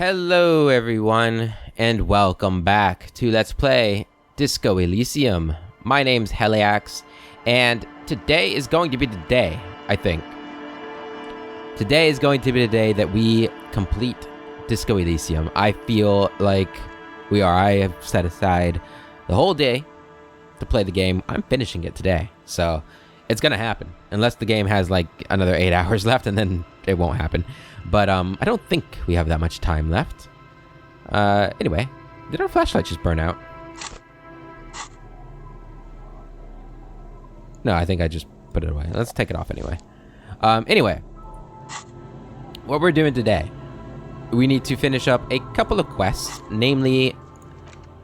Hello everyone, and welcome back to Let's Play Disco Elysium. My name's Heliax, and today is going to be the day, I think. Today is going to be the day that we complete Disco Elysium. I feel like I have set aside the whole day to play the game. I'm finishing it today, so it's gonna happen. Unless the game has like another 8 hours left, and then it won't happen. But I don't think we have that much time left. Anyway, did our flashlight just burn out? No, I think I just put it away. Let's take it off anyway. Anyway, what we're doing today, we need to finish up a couple of quests, namely,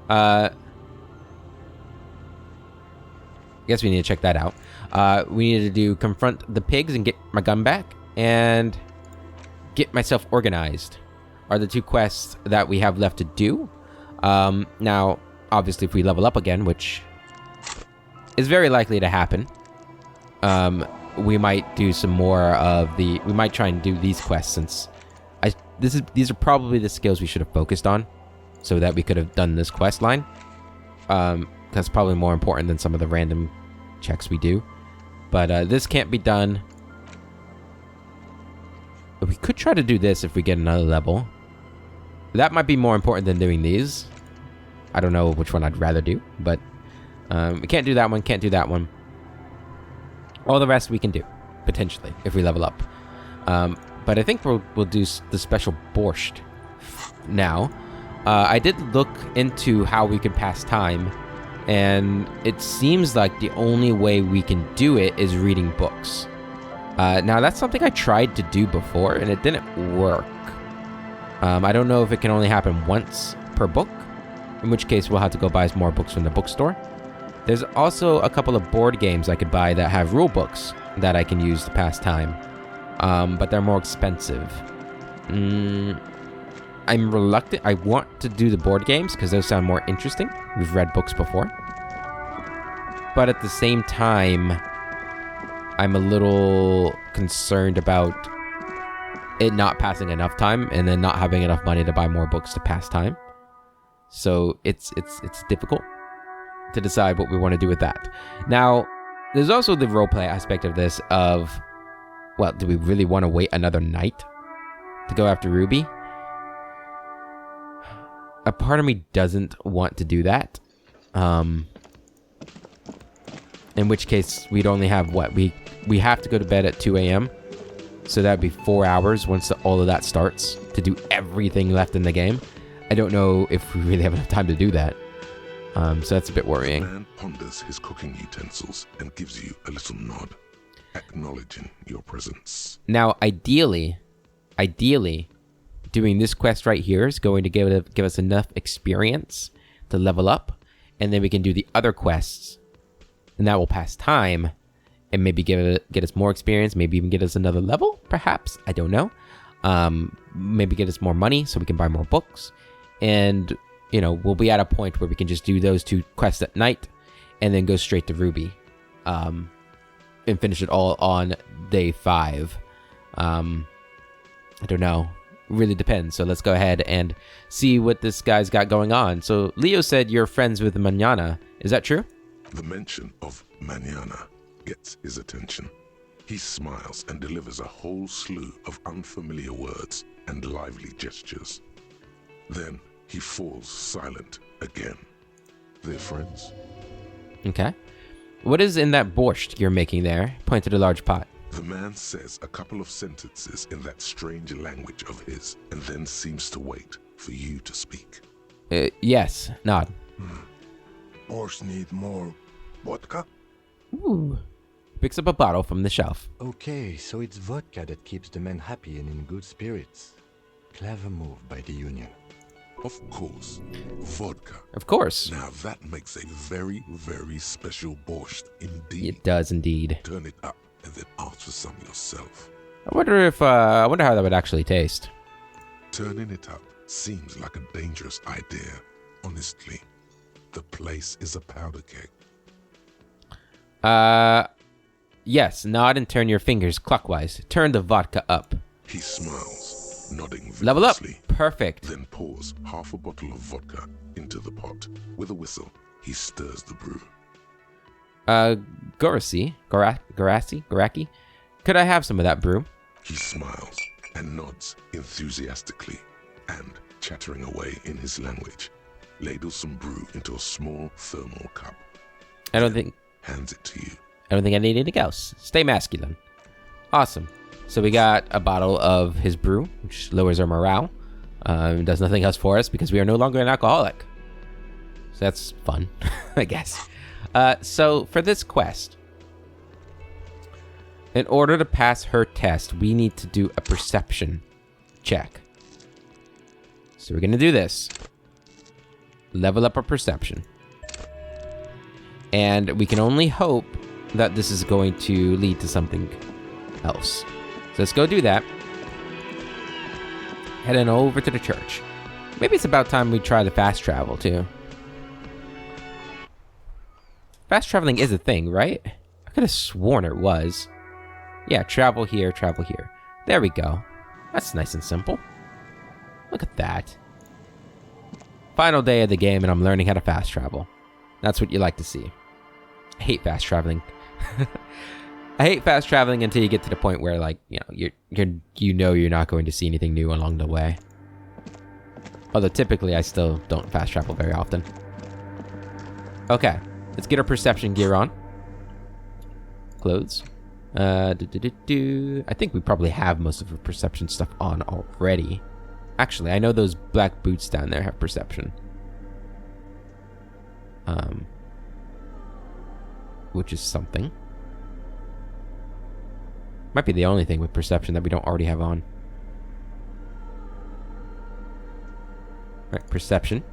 I guess we need to check that out. We need to do confront the pigs and get my gun back, and get myself organized are the two quests that we have left to do. Now, obviously, if we level up again, which is very likely to happen, we might do some more of the... We might try and do these quests, since these are probably the skills we should have focused on, so that we could have done this quest line. That's probably more important than some of the random checks we do. But this can't be done. We could try to do this if we get another level. That might be more important than doing these. I don't know which one I'd rather do, but we can't do that one, can't do that one. All the rest we can do, potentially, if we level up. But I think we'll do the special borscht now. I did look into how we could pass time, and it seems like the only way we can do it is reading books. Now, that's something I tried to do before, and it didn't work. I don't know if it can only happen once per book, in which case we'll have to go buy some more books from the bookstore. There's also a couple of board games I could buy that have rule books that I can use to pass time, but they're more expensive. I'm reluctant. I want to do the board games because those sound more interesting. We've read books before. But at the same time, I'm a little concerned about it not passing enough time and then not having enough money to buy more books to pass time. So it's difficult to decide what we want to do with that. Now, there's also the roleplay aspect of this of, well, do we really want to wait another night to go after Ruby? A part of me doesn't want to do that. In which case, we'd only have what? We have to go to bed at 2 a.m. So that'd be 4 hours once all of that starts to do everything left in the game. I don't know if we really have enough time to do that. So that's a bit worrying. The man ponders his cooking utensils and gives you a little nod, acknowledging your presence. Now, ideally, doing this quest right here is going to give us enough experience to level up, and then we can do the other quests, and that will pass time. And maybe get us more experience, maybe even get us another level, perhaps. I don't know. Maybe get us more money so we can buy more books. And, you know, we'll be at a point where we can just do those two quests at night and then go straight to Ruby. And finish it all on day 5. I don't know. Really depends. So let's go ahead and see what this guy's got going on. So Leo said you're friends with Manana. Is that true? The mention of Manana gets his attention. He smiles and delivers a whole slew of unfamiliar words and lively gestures. Then he falls silent again. They're friends. Okay. What is in that borscht you're making there? Point to the large pot. The man says a couple of sentences in that strange language of his, and then seems to wait for you to speak. Yes. Nod. Borscht need more vodka? Ooh. Picks up a bottle from the shelf. Okay, so it's vodka that keeps the men happy and in good spirits. Clever move by the Union. Of course, vodka. Of course. Now that makes a very, very special borscht indeed. It does indeed. Turn it up and then ask for some yourself. I wonder how that would actually taste. Turning it up seems like a dangerous idea, honestly. The place is a powder keg. Yes, nod and turn your fingers clockwise. Turn the vodka up. He smiles. nodding Level up. vigorously. Perfect. Then pours half a bottle of vodka into the pot. With a whistle, he stirs the brew. Garaki? Could I have some of that brew? He smiles and nods enthusiastically, and, chattering away in his language, ladles some brew into a small thermal cup. I don't think Hands it to you. I need anything else. Stay masculine. Awesome. So we got a bottle of his brew, which lowers our morale. Does nothing else for us because we are no longer an alcoholic. So that's fun, I guess. So for this quest, in order to pass her test, we need to do a perception check. So we're going to do this. Level up our perception. And we can only hope that this is going to lead to something else. So let's go do that. Heading over to the church. Maybe it's about time we try the fast travel too. Fast traveling is a thing, right? I could have sworn it was. Yeah, travel here, travel here. There we go. That's nice and simple. Look at that. Final day of the game and I'm learning how to fast travel. That's what you like to see. I hate fast traveling. I hate fast traveling until you get to the point where, like, you know, you're not going to see anything new along the way. Although typically I still don't fast travel very often. Okay, let's get our perception gear on. Clothes. I think we probably have most of our perception stuff on already. Actually, I know those black boots down there have perception. Which is something. Might be the only thing with perception that we don't already have on. Right, perception.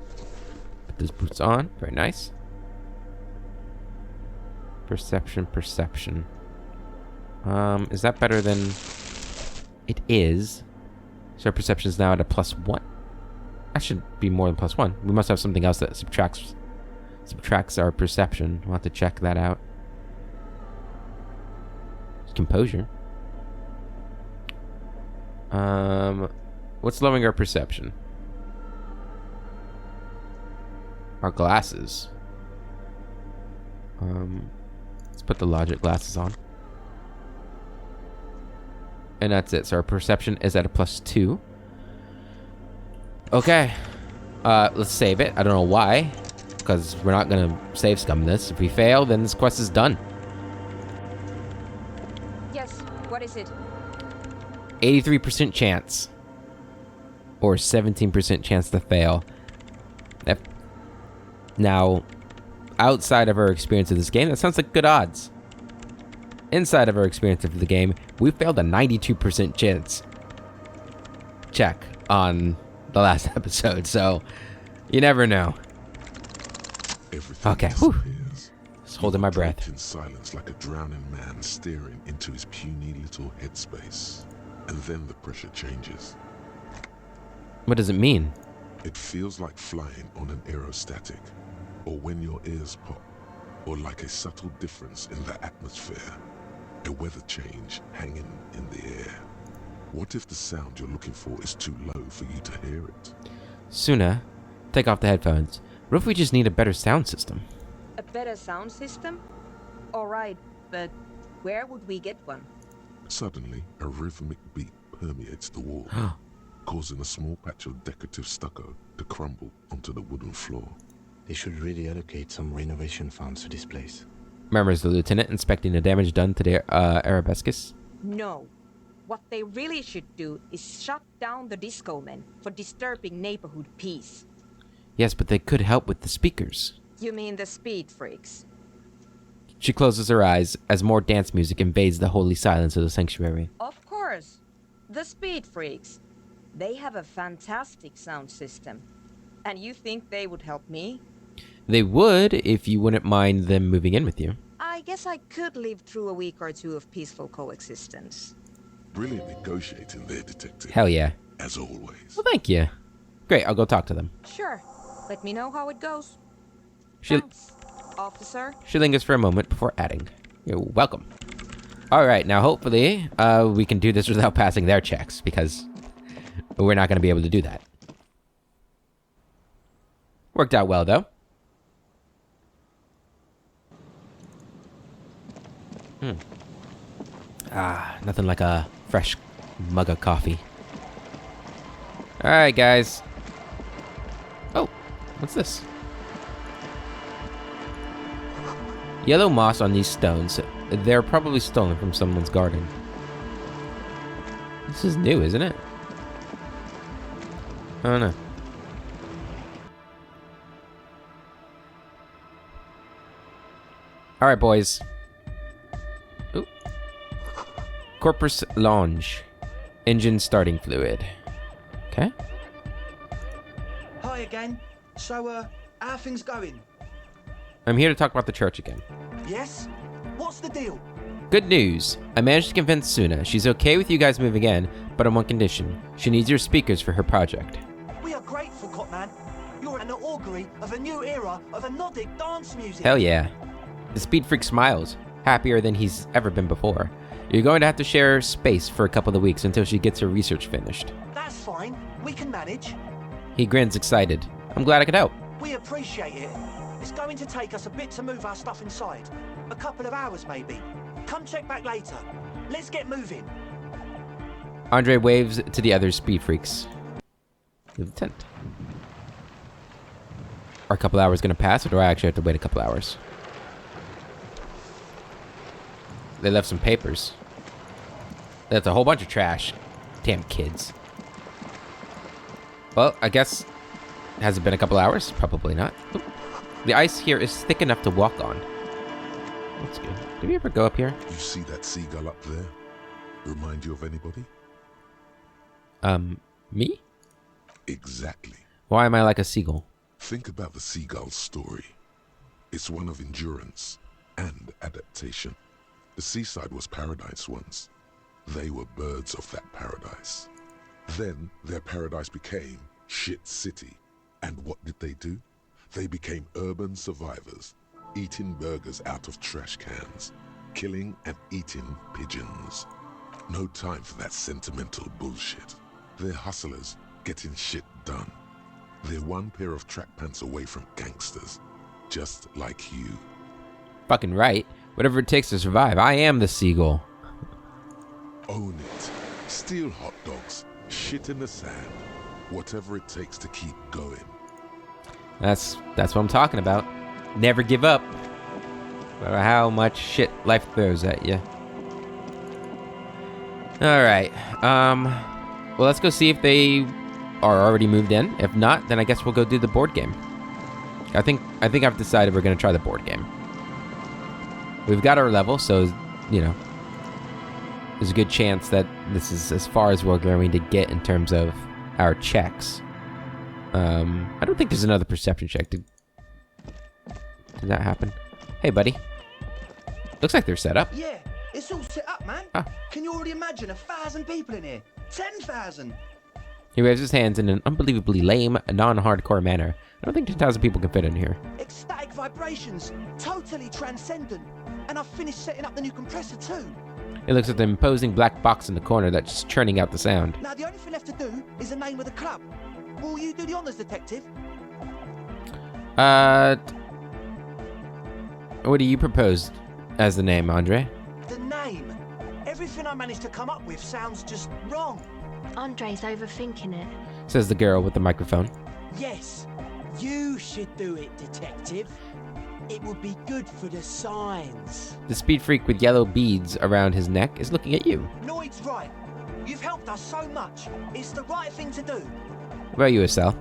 Put those boots on. Very nice. Perception. Is that better than... It is. So our perception is now at a +1. That should be more than +1. We must have something else that subtracts our perception. We'll have to check that out. Composure. What's lowering our perception? Our glasses. Let's put the logic glasses on. And that's it. So our perception is at a +2. Okay. Let's save it. I don't know why. Because we're not going to save scum this. If we fail, then this quest is done. Yes, what is it? 83% chance. Or 17% chance to fail. Now, outside of our experience of this game, that sounds like good odds. Inside of our experience of the game, we failed a 92% chance check on the last episode, so you never know. Everything Okay, whew. disappears. Just holding my breath. In silence, like a drowning man staring into his puny little headspace. And then the pressure changes. What does it mean? It feels like flying on an aerostatic, or when your ears pop, or like a subtle difference in the atmosphere, a weather change hanging in the air. What if the sound you're looking for is too low for you to hear it? Suna, take off the headphones. What if we just need a better sound system? A better sound system? Alright, but where would we get one? Suddenly, a rhythmic beat permeates the wall, causing a small patch of decorative stucco to crumble onto the wooden floor. They should really allocate some renovation funds to this place. Murmurs the lieutenant, inspecting the damage done to the arabescus. No. What they really should do is shut down the disco men for disturbing neighborhood peace. Yes, but they could help with the speakers. You mean the speed freaks? She closes her eyes as more dance music invades the holy silence of the sanctuary. Of course. The speed freaks. They have a fantastic sound system. And you think they would help me? They would, if you wouldn't mind them moving in with you. I guess I could live through a week or two of peaceful coexistence. Brilliant negotiating there, detective. Hell yeah. As always. Well, thank you. Great, I'll go talk to them. Sure. Let me know how it goes. She, Thanks, officer. she lingers for a moment before adding, "You're welcome." Alright, now hopefully we can do this without passing their checks, because But we're not going to be able to do that. Worked out well, though. Nothing like a fresh mug of coffee. Alright, guys. Oh, what's this? Yellow moss on these stones. They're probably stolen from someone's garden. This is new, isn't it? I don't know. Alright, boys. Ooh. Corpus Lounge. Engine starting fluid. Okay. Hi again. So, how are things going? I'm here to talk about the church again. Yes? What's the deal? Good news. I managed to convince Suna. She's okay with you guys moving in, but on one condition. She needs your speakers for her project. We are grateful, Cotman. You're an augury of a new era of anodic dance music. Hell yeah. The Speed Freak smiles, happier than he's ever been before. You're going to have to share space for a couple of weeks until she gets her research finished. That's fine. We can manage. He grins excited. I'm glad I could help. We appreciate it. It's going to take us a bit to move our stuff inside. A couple of hours, maybe. Come check back later. Let's get moving. Andre waves to the other Speed Freaks. Leave the tent. Are a couple hours going to pass, or do I actually have to wait a couple hours? They left some papers. That's a whole bunch of trash. Damn kids. Well, I guess... Has it been a couple hours? Probably not. Oop. The ice here is thick enough to walk on. That's good. Did we ever go up here? You see that seagull up there? Remind you of anybody? Me? Exactly. Why am I like a seagull? Think about the seagull's story. It's one of endurance and adaptation. The seaside was paradise once. They were birds of that paradise. Then their paradise became Shit City. And what did they do? They became urban survivors, eating burgers out of trash cans, killing and eating pigeons. No time for that sentimental bullshit. They're hustlers, getting shit done. They're one pair of track pants away from gangsters, just like you. Fucking right. Whatever it takes to survive. I am the seagull. Own it. Steal hot dogs, shit in the sand, whatever it takes to keep going. That's what I'm talking about. Never give up. No matter how much shit life throws at you. Alright. Well, let's go see if they are already moved in. If not, then I guess we'll go do the board game. I think I've decided we're going to try the board game. We've got our level, so, you know, there's a good chance that this is as far as we're going to get in terms of our checks. I don't think there's another perception check. Did that happen? Hey, buddy. Looks like they're set up. Yeah, it's all set up, man. Ah. Can you already imagine 1,000 people in here? 10,000. He waves his hands in an unbelievably lame, non-hardcore manner. I don't think 10,000 people can fit in here. Ecstatic vibrations, totally transcendent. And I've finished setting up the new compressor too. He looks at the imposing black box in the corner that's just churning out the sound. Now the only thing left to do is the name of the club. Will you do the honors, detective? What do you propose as the name, Andre? The name. Everything I managed to come up with sounds just wrong. Andre's overthinking it. Says the girl with the microphone. Yes, you should do it, detective. It would be good for the signs. The speed freak with yellow beads around his neck is looking at you. Noid's right. You've helped us so much. It's the right thing to do. What about you, Estelle?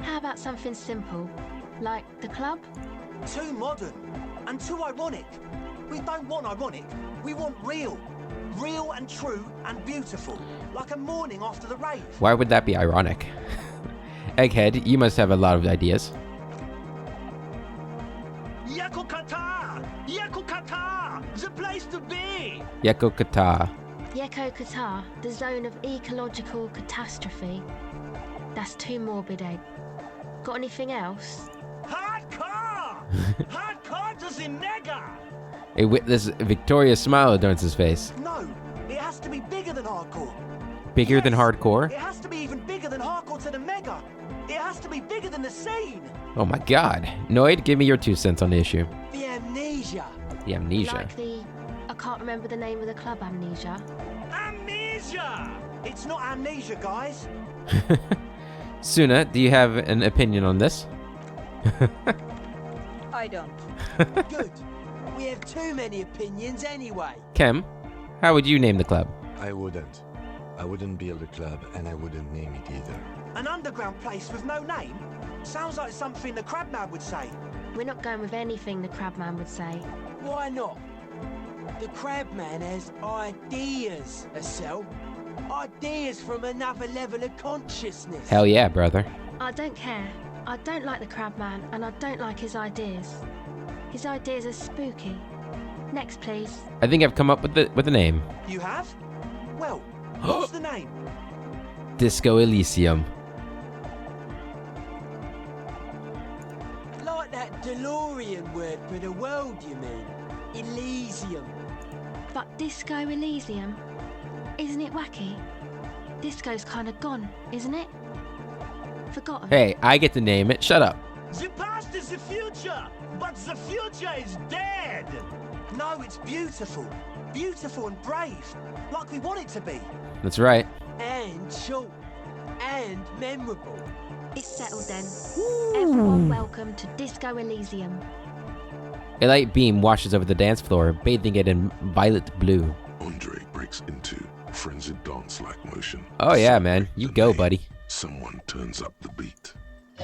How about something simple? Like the club? Too modern and too ironic. We don't want ironic. We want real. Real and true and beautiful. Like a morning after the rave. Why would that be ironic? Egghead, you must have a lot of ideas. Yakokata! Yakokata! The place to be! Yeko Kata. Yeko Qatar, the zone of ecological catastrophe. That's too morbid, Egg. Got anything else? Hardcore! Hardcore to the mega! A witless, victorious smile adorns his face. No, it has to be bigger than hardcore. Bigger than Yes, hardcore? It has to be even bigger than hardcore to the mega. It has to be bigger than the scene. Oh my god. Noid, give me your 2 cents on the issue. The amnesia. The amnesia. Like the... I can't remember the name of the club, Amnesia. Amnesia! It's not amnesia, guys. Suna, do you have an opinion on this? I don't. Good. We have too many opinions anyway. Kem, how would you name the club? I wouldn't. I wouldn't build a club, and I wouldn't name it either. An underground place with no name? Sounds like something the Crabman would say. We're not going with anything the Crabman would say. Why not? The Crabman has ideas, Estelle. Ideas from another level of consciousness. Hell yeah, brother. I don't care. I don't like the Crabman, and I don't like his ideas. His ideas are spooky. Next, please. I think I've come up with a name. You have? Well, what's the name? Disco Elysium. Like that DeLorean word for the world, you mean? Elysium. But Disco Elysium? Isn't it wacky? Disco's kind of gone, isn't it? Forgotten. Hey, I get to name it. Shut up. The past is the future, but the future is dead. No, it's beautiful. Beautiful and brave. Like we want it to be. That's right. And short. And memorable. It's settled then. Everyone welcome to Disco Elysium. A light beam washes over the dance floor, bathing it in violet blue. Andre breaks into frenzied dance-like motion. Oh yeah, man. You The go, name. buddy. Someone turns up the beat.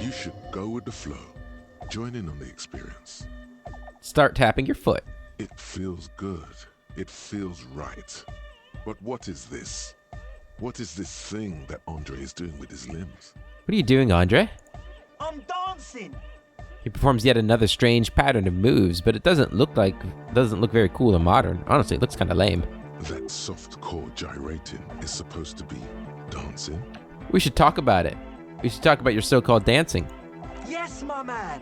You should go with the flow. Join in on the experience. Start tapping your foot. It feels good. It feels right. But what is this? What is this thing that Andre is doing with his limbs? What are you doing, Andre? I'm dancing. He performs yet another strange pattern of moves, but it doesn't look very cool or modern. Honestly, it looks kind of lame. That soft core gyrating is supposed to be dancing. We should talk about it. We should talk about your so-called dancing. Yes, my man.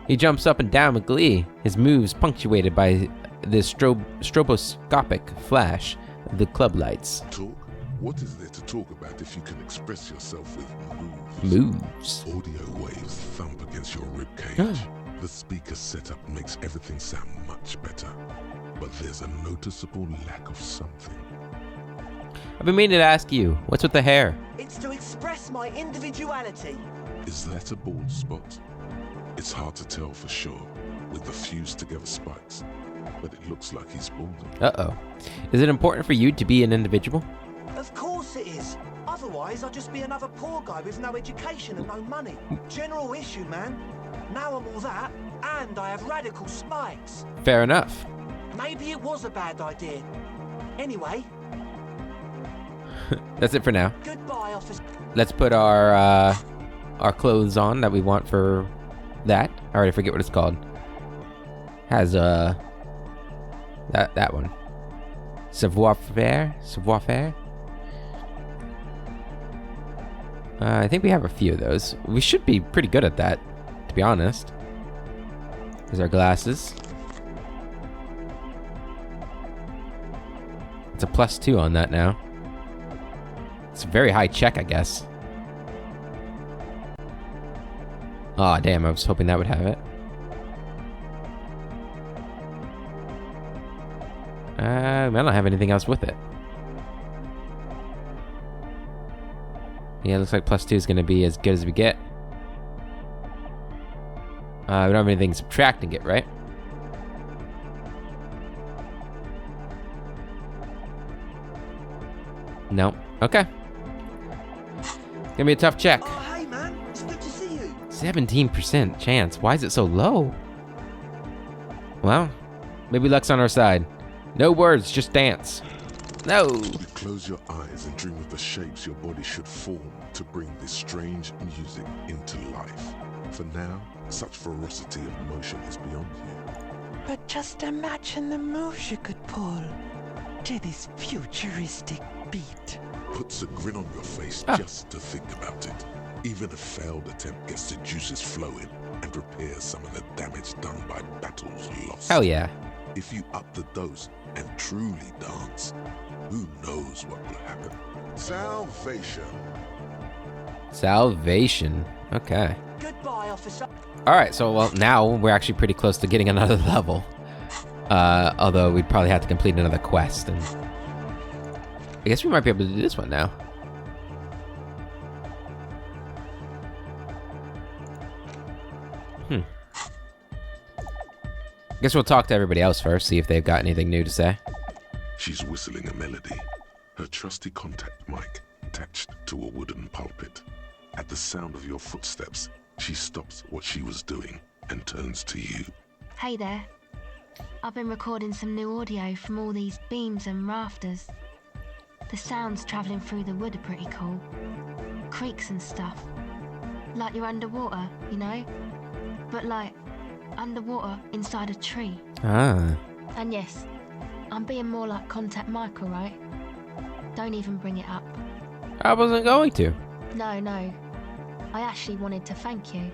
He jumps up and down with glee, his moves punctuated by the stroboscopic flash of the club lights. Talk? What is there to talk about if you can express yourself with moves? Moves. Audio waves thump against your ribcage. The speaker setup makes everything sound much better. But there's a noticeable lack of something. I've been meaning to ask you, what's with the hair? It's to express my individuality. Is that a bald spot? It's hard to tell for sure with the fused together spikes, but it looks like he's balding. Uh-oh. Is it important for you to be an individual? Of course it is. Otherwise, I'd just be another poor guy with no education and no money. General issue, man. Now I'm all that, and I have radical spikes. Fair enough. Maybe it was a bad idea. Anyway, That's it for now. goodbye, officer. Let's put our clothes on that we want for that. I already forget what it's called. Has that one. Savoir-faire? Savoir-faire? I think we have a few of those. We should be pretty good at that, to be honest. There's our glasses. It's a +2 on that now. It's a very high check, I guess. Aw, damn, I was hoping that would have it. I don't have anything else with it. Yeah, it looks like +2 is going to be as good as we get. We don't have anything subtracting it, right? No. Okay. Gonna be a tough check. Oh, hey, man. It's good to see you. 17% chance. Why is it so low? Well, maybe luck's on our side. No words, just dance. No. You close your eyes and dream of the shapes your body should form to bring this strange music into life. For now, such ferocity of motion is beyond you. But just imagine the moves you could pull to this futuristic beat. Puts a grin on your face just to think about it. Even a failed attempt gets the juices flowing and repairs some of the damage done by battles lost. Hell yeah. If you up the dose and truly dance, who knows what will happen? Salvation. Salvation. Okay. Goodbye, officer. Alright, so well now we're actually pretty close to getting another level. Although we'd probably have to complete another quest, and I guess we might be able to do this one now. Guess we'll talk to everybody else first, see if they've got anything new to say. She's whistling a melody, her trusty contact mic attached to a wooden pulpit. At the sound of your footsteps, she stops what she was doing and turns to you. Hey there. I've been recording some new audio from all these beams and rafters. The sounds travelling through the wood are pretty cool. Creaks and stuff. Like you're underwater, you know? But like, underwater inside a tree. Ah. And yes, I'm being more like Contact Mike, alright? Don't even bring it up. I wasn't going to. No. I actually wanted to thank you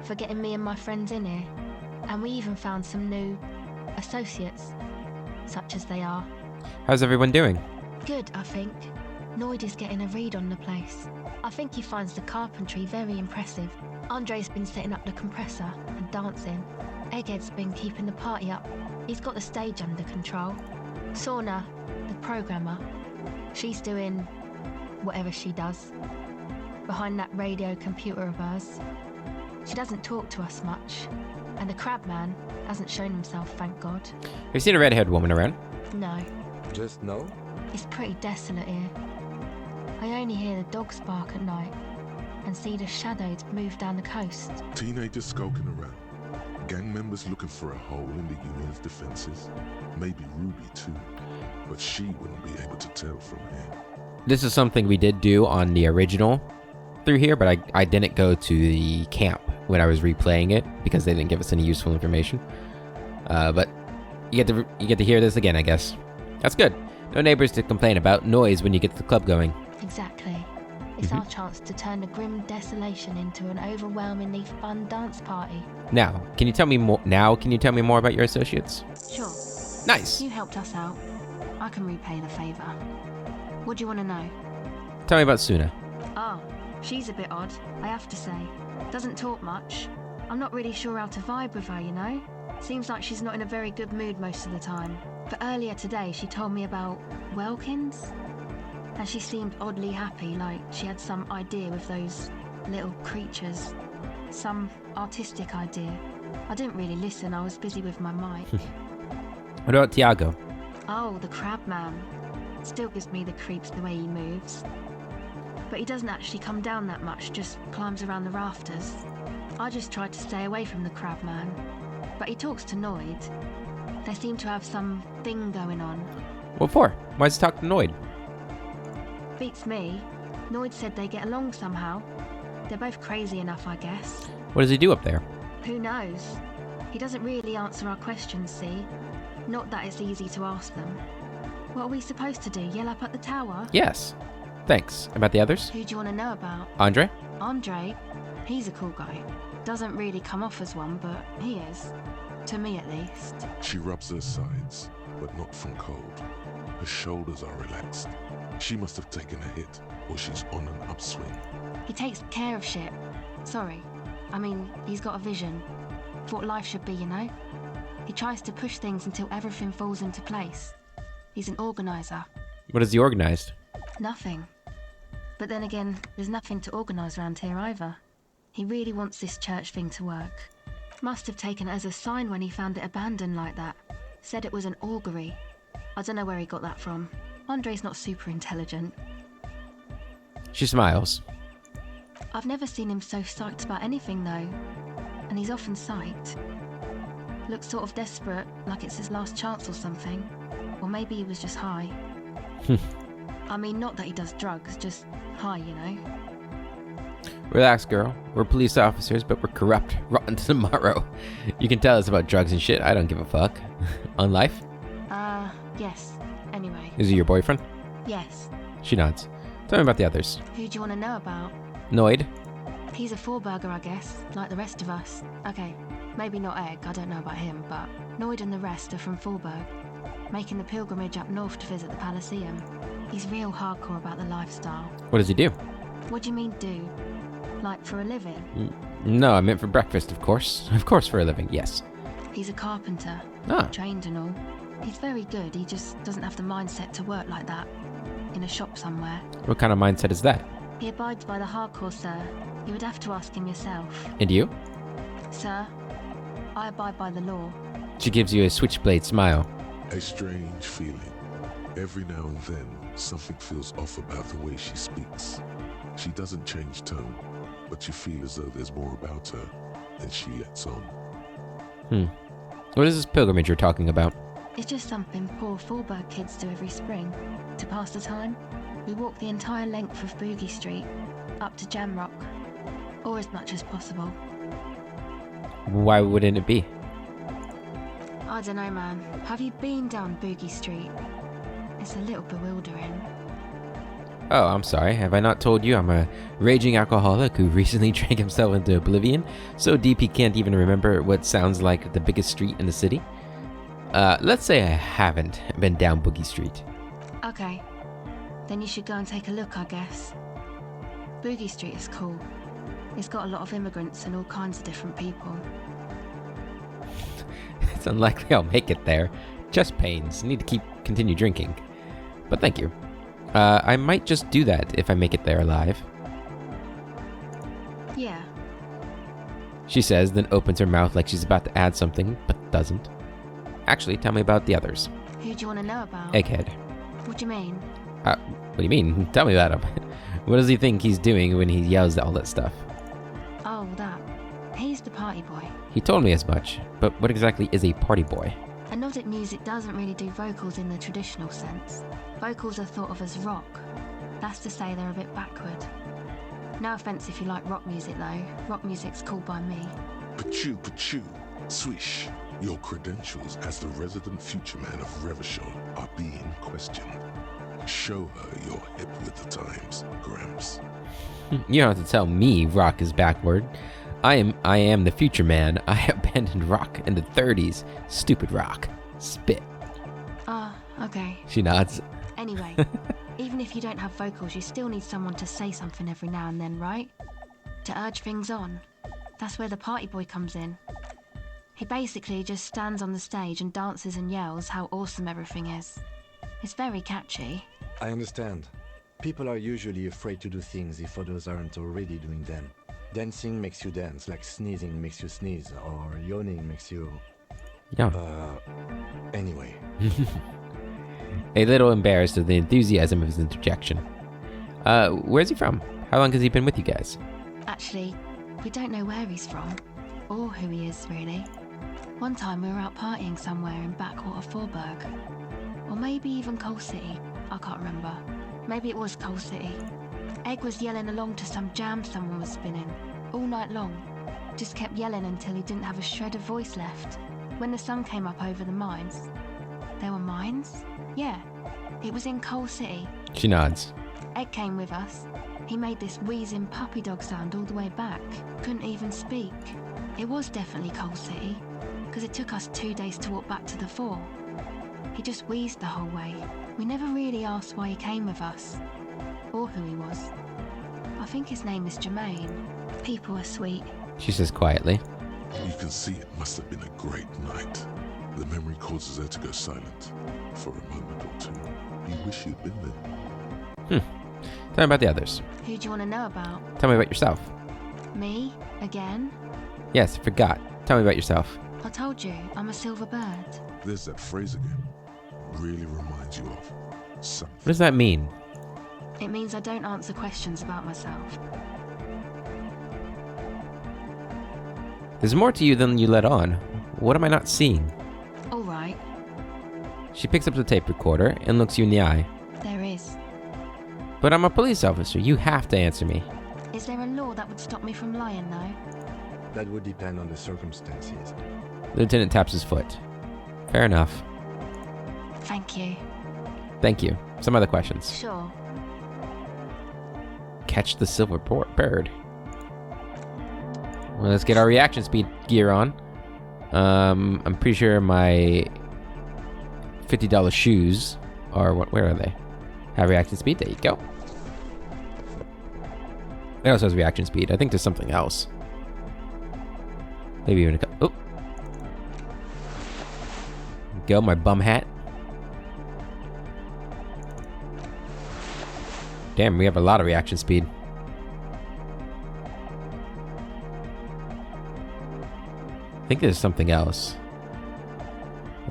for getting me and my friends in here. And we even found some new associates, such as they are. How's everyone doing? Good, I think. Noid is getting a read on the place. I think he finds the carpentry very impressive. Andre's been setting up the compressor and dancing. Egghead's been keeping the party up. He's got the stage under control. Sauna, the programmer, she's doing whatever she does behind that radio computer of hers. She doesn't talk to us much. And the crab man hasn't shown himself, thank God. Have you seen a red-haired woman around? No. Just no? It's pretty desolate here. I only hear the dogs bark at night and see the shadows move down the coast. Teenagers skulking around. Gang members looking for a hole in the Union's defenses. Maybe Ruby too. But she wouldn't be able to tell from here. This is something we did do on the original through here, but I didn't go to the camp when I was replaying it because they didn't give us any useful information. But you get to hear this again, I guess. That's good. No neighbors to complain about. Noise when you get to the club going. Exactly. It's our chance to turn the grim desolation into an overwhelmingly fun dance party. Now, can you tell me more? About your associates? Sure. Nice. You helped us out. I can repay the favor. What do you want to know? Tell me about Suna. Oh, she's a bit odd, I have to say. Doesn't talk much. I'm not really sure how to vibe with her, you know? Seems like she's not in a very good mood most of the time. But earlier today, she told me about Welkins. And she seemed oddly happy, like she had some idea with those little creatures. Some artistic idea. I didn't really listen, I was busy with my mic. What about Tiago? Oh, the crab man. Still gives me the creeps the way he moves. But he doesn't actually come down that much, just climbs around the rafters. I just tried to stay away from the crab man. But he talks to Noid. They seem to have some thing going on. What for? Why does he talk to Noid? Beats me. Noid said they get along somehow. They're both crazy enough, I guess. What does he do up there? Who knows? He doesn't really answer our questions, see? Not that it's easy to ask them. What are we supposed to do, yell up at the tower? Yes. Thanks. About the others? Who do you want to know about? Andre? Andre? He's a cool guy. Doesn't really come off as one, but he is. To me, at least. She rubs her sides, but not from cold. Her shoulders are relaxed. She must have taken a hit, or she's on an upswing. He takes care of shit. Sorry. I mean, he's got a vision. For what life should be, you know? He tries to push things until everything falls into place. He's an organizer. What has he organized? Nothing. But then again, there's nothing to organise around here either. He really wants this church thing to work. Must have taken it as a sign when he found it abandoned like that. Said it was an augury. I don't know where he got that from. Andre's not super intelligent. She smiles. I've never seen him so psyched about anything though. And he's often psyched. Looks sort of desperate, like it's his last chance or something. Or maybe he was just high. I mean, not that he does drugs, just high, you know? Relax, girl. We're police officers, but we're corrupt, rotten to the marrow. You can tell us about drugs and shit. I don't give a fuck. On life? Yes. Anyway. Is he your boyfriend? Yes. She nods. Tell me about the others. Who do you want to know about? Noid? He's a four-burger, I guess, like the rest of us. Okay, maybe not Egg, I don't know about him, but Noid and the rest are from Fallberg, making the pilgrimage up north to visit the Elysium. He's real hardcore about the lifestyle. What does he do? What do you mean, do? Like for a living? No, I meant for breakfast, of course. Of course, for a living, yes. He's a carpenter. Ah. Trained and all. He's very good, he just doesn't have the mindset to work like that. In a shop somewhere. What kind of mindset is that? He abides by the hardcore, sir. You would have to ask him yourself. And you? Sir, I abide by the law. She gives you a switchblade smile. A strange feeling. Every now and then, something feels off about the way she speaks. She doesn't change tone, but you feel as though there's more about her than she lets on. What is this pilgrimage you're talking about? It's just something poor Fallberg kids do every spring. To pass the time, we walk the entire length of Boogie Street, up to Jamrock. Or as much as possible. Why wouldn't it be? I don't know, man. Have you been down Boogie Street? It's a little bewildering. Oh, I'm sorry. Have I not told you I'm a raging alcoholic who recently drank himself into oblivion? So deep he can't even remember what sounds like the biggest street in the city? Let's say I haven't been down Boogie Street. Okay. Then you should go and take a look, I guess. Boogie Street is cool. It's got a lot of immigrants and all kinds of different people. It's unlikely I'll make it there. Chest pains. Need to continue drinking. But thank you. I might just do that if I make it there alive. Yeah. She says, then opens her mouth like she's about to add something, but doesn't. Actually, tell me about the others. Who do you want to know about? Egghead. What do you mean? What do you mean? Tell me about him. What does he think he's doing when he yells all that stuff? Oh, that. He's the party boy. He told me as much, but what exactly is a party boy? And Nordic music doesn't really do vocals in the traditional sense. Vocals are thought of as rock. That's to say they're a bit backward. No offense if you like rock music though. Rock music's cool by me. Pachoo, swish. Your credentials as the resident future man of Revachol are being questioned. Show her you're hip with the times, Gramps. You don't have to tell me rock is backward. I am the future man. I abandoned rock in the 30s. Stupid rock. Spit. Okay. She nods. Anyway, even if you don't have vocals, you still need someone to say something every now and then, right? To urge things on. That's where the party boy comes in. He basically just stands on the stage and dances and yells how awesome everything is. It's very catchy. I understand. People are usually afraid to do things if others aren't already doing them. Dancing makes you dance, like sneezing makes you sneeze, or yawning makes you... Yeah. Anyway. A little embarrassed of the enthusiasm of his interjection. Where's he from? How long has he been with you guys? Actually, we don't know where he's from, or who he is, really. One time we were out partying somewhere in backwater Forburg. Or maybe even Coal City, I can't remember. Maybe it was Coal City. Egg was yelling along to some jam someone was spinning, all night long. Just kept yelling until he didn't have a shred of voice left. When the sun came up over the mines... There were mines? Yeah, it was in Coal City. She nods. Egg came with us. He made this wheezing puppy dog sound all the way back. Couldn't even speak. It was definitely Coal City, because it took us 2 days to walk back to the fort. He just wheezed the whole way. We never really asked why he came with us, or who he was. I think his name is Jermaine. People are sweet. She says quietly. You can see it must have been a great night. The memory causes her to go silent for a moment or two. You wish you'd been there. Tell me about the others. Who do you want to know about? Tell me about yourself. Me? Again? Yes, I forgot. Tell me about yourself. I told you, I'm a silver bird. There's that phrase again. Really reminds you of something. What does that mean? It means I don't answer questions about myself. There's more to you than you let on. What am I not seeing? Alright, She picks up the tape recorder and looks you in the eye. there is. But I'm a police officer. You have to answer me. Is there a law that would stop me from lying, though? That would depend on the circumstances. The lieutenant taps his foot. Fair enough. Thank you. Thank you. Some other questions. Sure. Catch the silver bird. Well, let's get our reaction speed gear on. I'm pretty sure my $50 shoes are... Where are they? Have reaction speed. There you go. It also has reaction speed. I think there's something else. Maybe even a couple. Oh. Go, my bum hat. Damn, we have a lot of reaction speed. I think there's something else.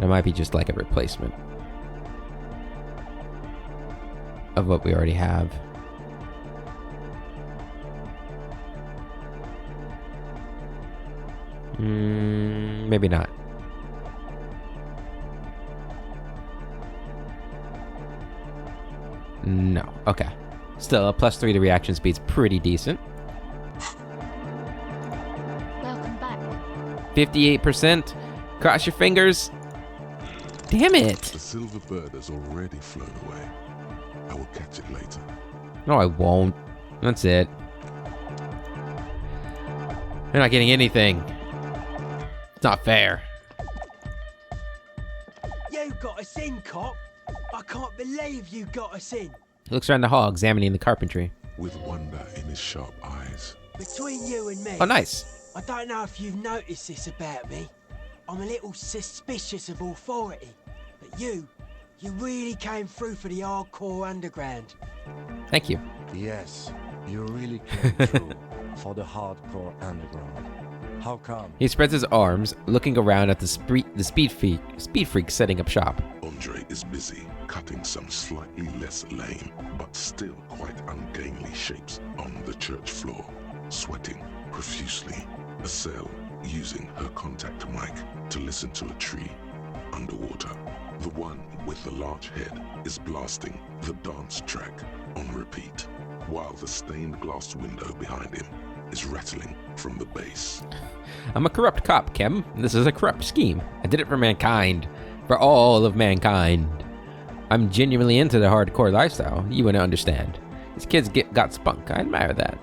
It might be just like a replacement of what we already have. Maybe not. No. Okay. Still, a +3 to reaction speed's pretty decent. Welcome back. 58%. Cross your fingers. Damn it. The silver bird has already flown away. I will catch it later. No, I won't. That's it. You're not getting anything. It's not fair. You got us in, cop. I can't believe you got us in. He looks around the hall, examining the carpentry. With wonder in his sharp eyes. Between you and me. Oh, nice. I don't know if you've noticed this about me. I'm a little suspicious of authority. But you really came through for the hardcore underground. Thank you. Yes, you really came through for the hardcore underground. How come? He spreads his arms, looking around at the speed freak setting up shop. Andre is busy cutting some slightly less lame, but still quite ungainly shapes on the church floor, sweating profusely. Estelle using her contact mic to listen to a tree underwater. The one with the large head is blasting the dance track on repeat, while the stained glass window behind him is rattling from the bass. I'm a corrupt cop, Kim. This is a corrupt scheme. I did it for mankind. For all of mankind. I'm genuinely into the hardcore lifestyle. You wouldn't understand. These kids got spunk. I admire that.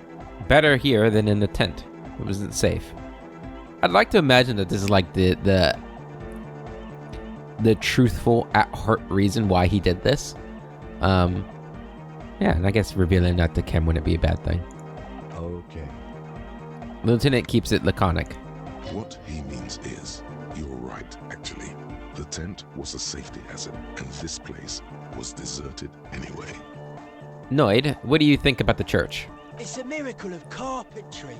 Better here than in the tent. It wasn't safe. I'd like to imagine that this is like the truthful at heart reason why he did this. Yeah, and I guess revealing that to Kim wouldn't be a bad thing. Okay. The lieutenant keeps it laconic. What he means is, you're right, actually. The tent was a safety hazard, and this place was deserted anyway. Noid, what do you think about the church? It's a miracle of carpentry.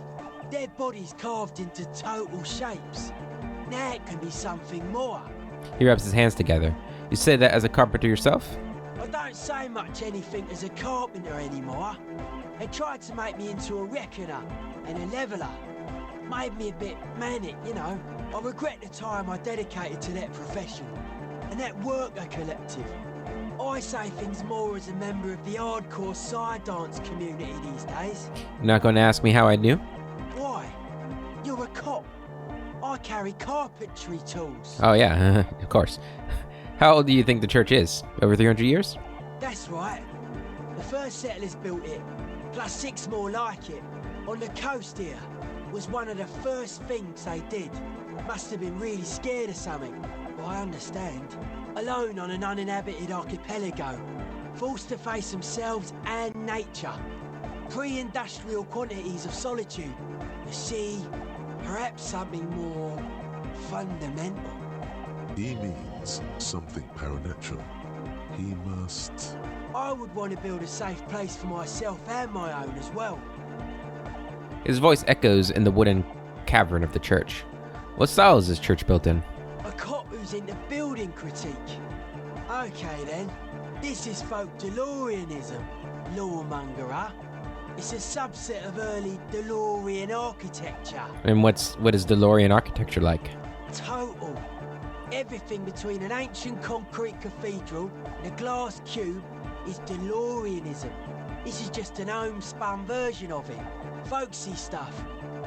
Dead bodies carved into total shapes. Now it can be something more. He rubs his hands together. You say that as a carpenter yourself? I don't say much anything as a carpenter anymore. They tried to make me into a reckoner and a leveller. Made me a bit manic, you know. I regret the time I dedicated to that profession and that worker collective. I say things more as a member of the hardcore side dance community these days. You're not going to ask me how I knew? Why? You're a cop. I carry carpentry tools. Oh yeah, of course. How old do you think the church is? Over 300 years? That's right. The first settlers built it, plus 6 more like it, on the coast here. Was one of the first things they did. Must have been really scared of something, but I understand. Alone on an uninhabited archipelago, forced to face themselves and nature. Pre-industrial quantities of solitude. The sea, perhaps something more fundamental. He means something paranatural. He must... I would want to build a safe place for myself and my own as well. His voice echoes in the wooden cavern of the church. What style is this church built in? A cop who's into building critique. Okay then, this is folk DeLoreanism, lawmongerer. It's a subset of early DeLorean architecture. And what is DeLorean architecture like? Total. Everything between an ancient concrete cathedral and a glass cube is DeLoreanism. This is just an homespun version of it. Folksy stuff.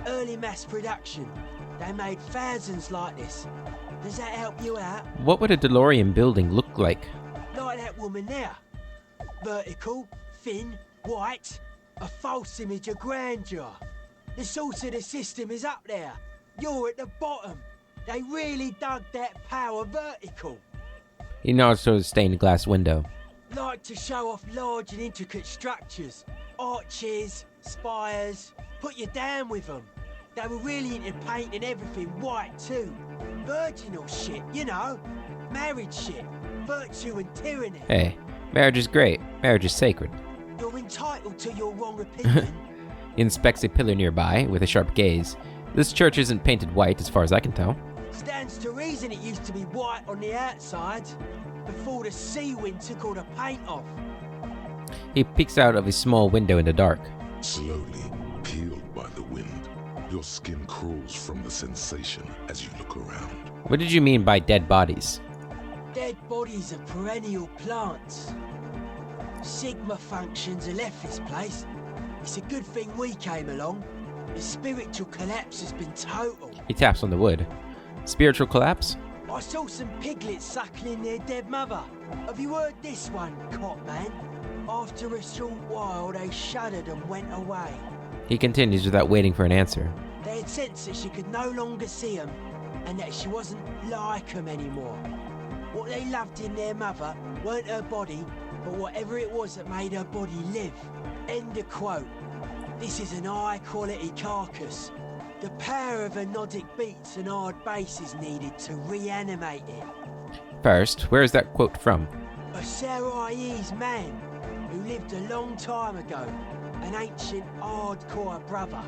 Early mass production. They made thousands like this. Does that help you out? What would a DeLorean building look like? Like that woman there. Vertical, thin, white. A false image of grandeur. The source of the system is up there. You're at the bottom. They really dug that power vertical. He nods towards the stained glass window. Like to show off large and intricate structures. Arches, spires. Put you down with them. They were really into painting everything white too. Virginal shit, you know. Marriage shit. Virtue and tyranny. Hey, marriage is great. Marriage is sacred. You're entitled to your wrong opinion. He inspects a pillar nearby with a sharp gaze. This church isn't painted white as far as I can tell. Stands to reason it used to be white on the outside before the sea wind took all the paint off. He peeks out of a small window in the dark. Slowly, peeled by the wind, your skin crawls from the sensation as you look around. What did you mean by dead bodies? Dead bodies are perennial plants. Sigma functions have left this place. It's a good thing we came along. The spiritual collapse has been total. He taps on the wood. Spiritual collapse? I saw some piglets suckling their dead mother. Have you heard this one, cop man? After a short while, they shuddered and went away. He continues without waiting for an answer. They had sensed that she could no longer see them, and that she wasn't like them anymore. What they loved in their mother weren't her body, but whatever it was that made her body live. End of quote. This is an high-quality carcass. The power of anodic beats and hard bass is needed to reanimate it. First, where is that quote from? A Sarais man who lived a long time ago. An ancient hardcore brother.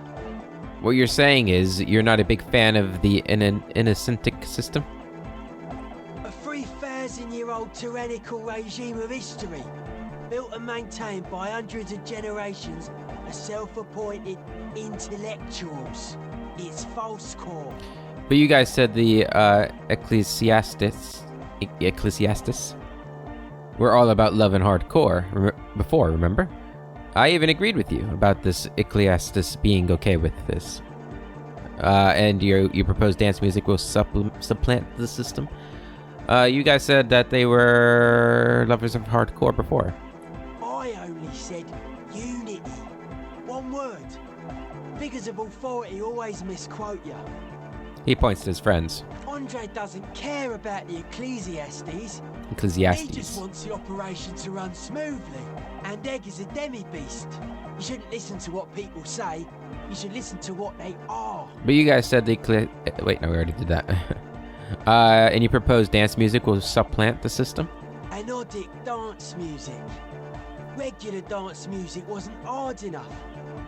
What you're saying is you're not a big fan of the Innocentic system? A 3,000-year-old tyrannical regime of history, built and maintained by hundreds of generations of self-appointed intellectuals. It's false core. But you guys said the Ecclesiastes were all about love and hardcore before, remember? I even agreed with you about this Ecclesiastes being okay with this. And your proposed dance music will supplant the system. You guys said that they were lovers of hardcore before. I only said unity. One word. Figures of authority always misquote you. He points to his friends. Andre doesn't care about the Ecclesiastes. Ecclesiastes. He just wants the operation to run smoothly. And Egg is a demi-beast. You shouldn't listen to what people say. You should listen to what they are. But you guys said the wait, no, we already did that. And you proposed dance music will supplant the system? Anodic dance music. Regular dance music wasn't hard enough.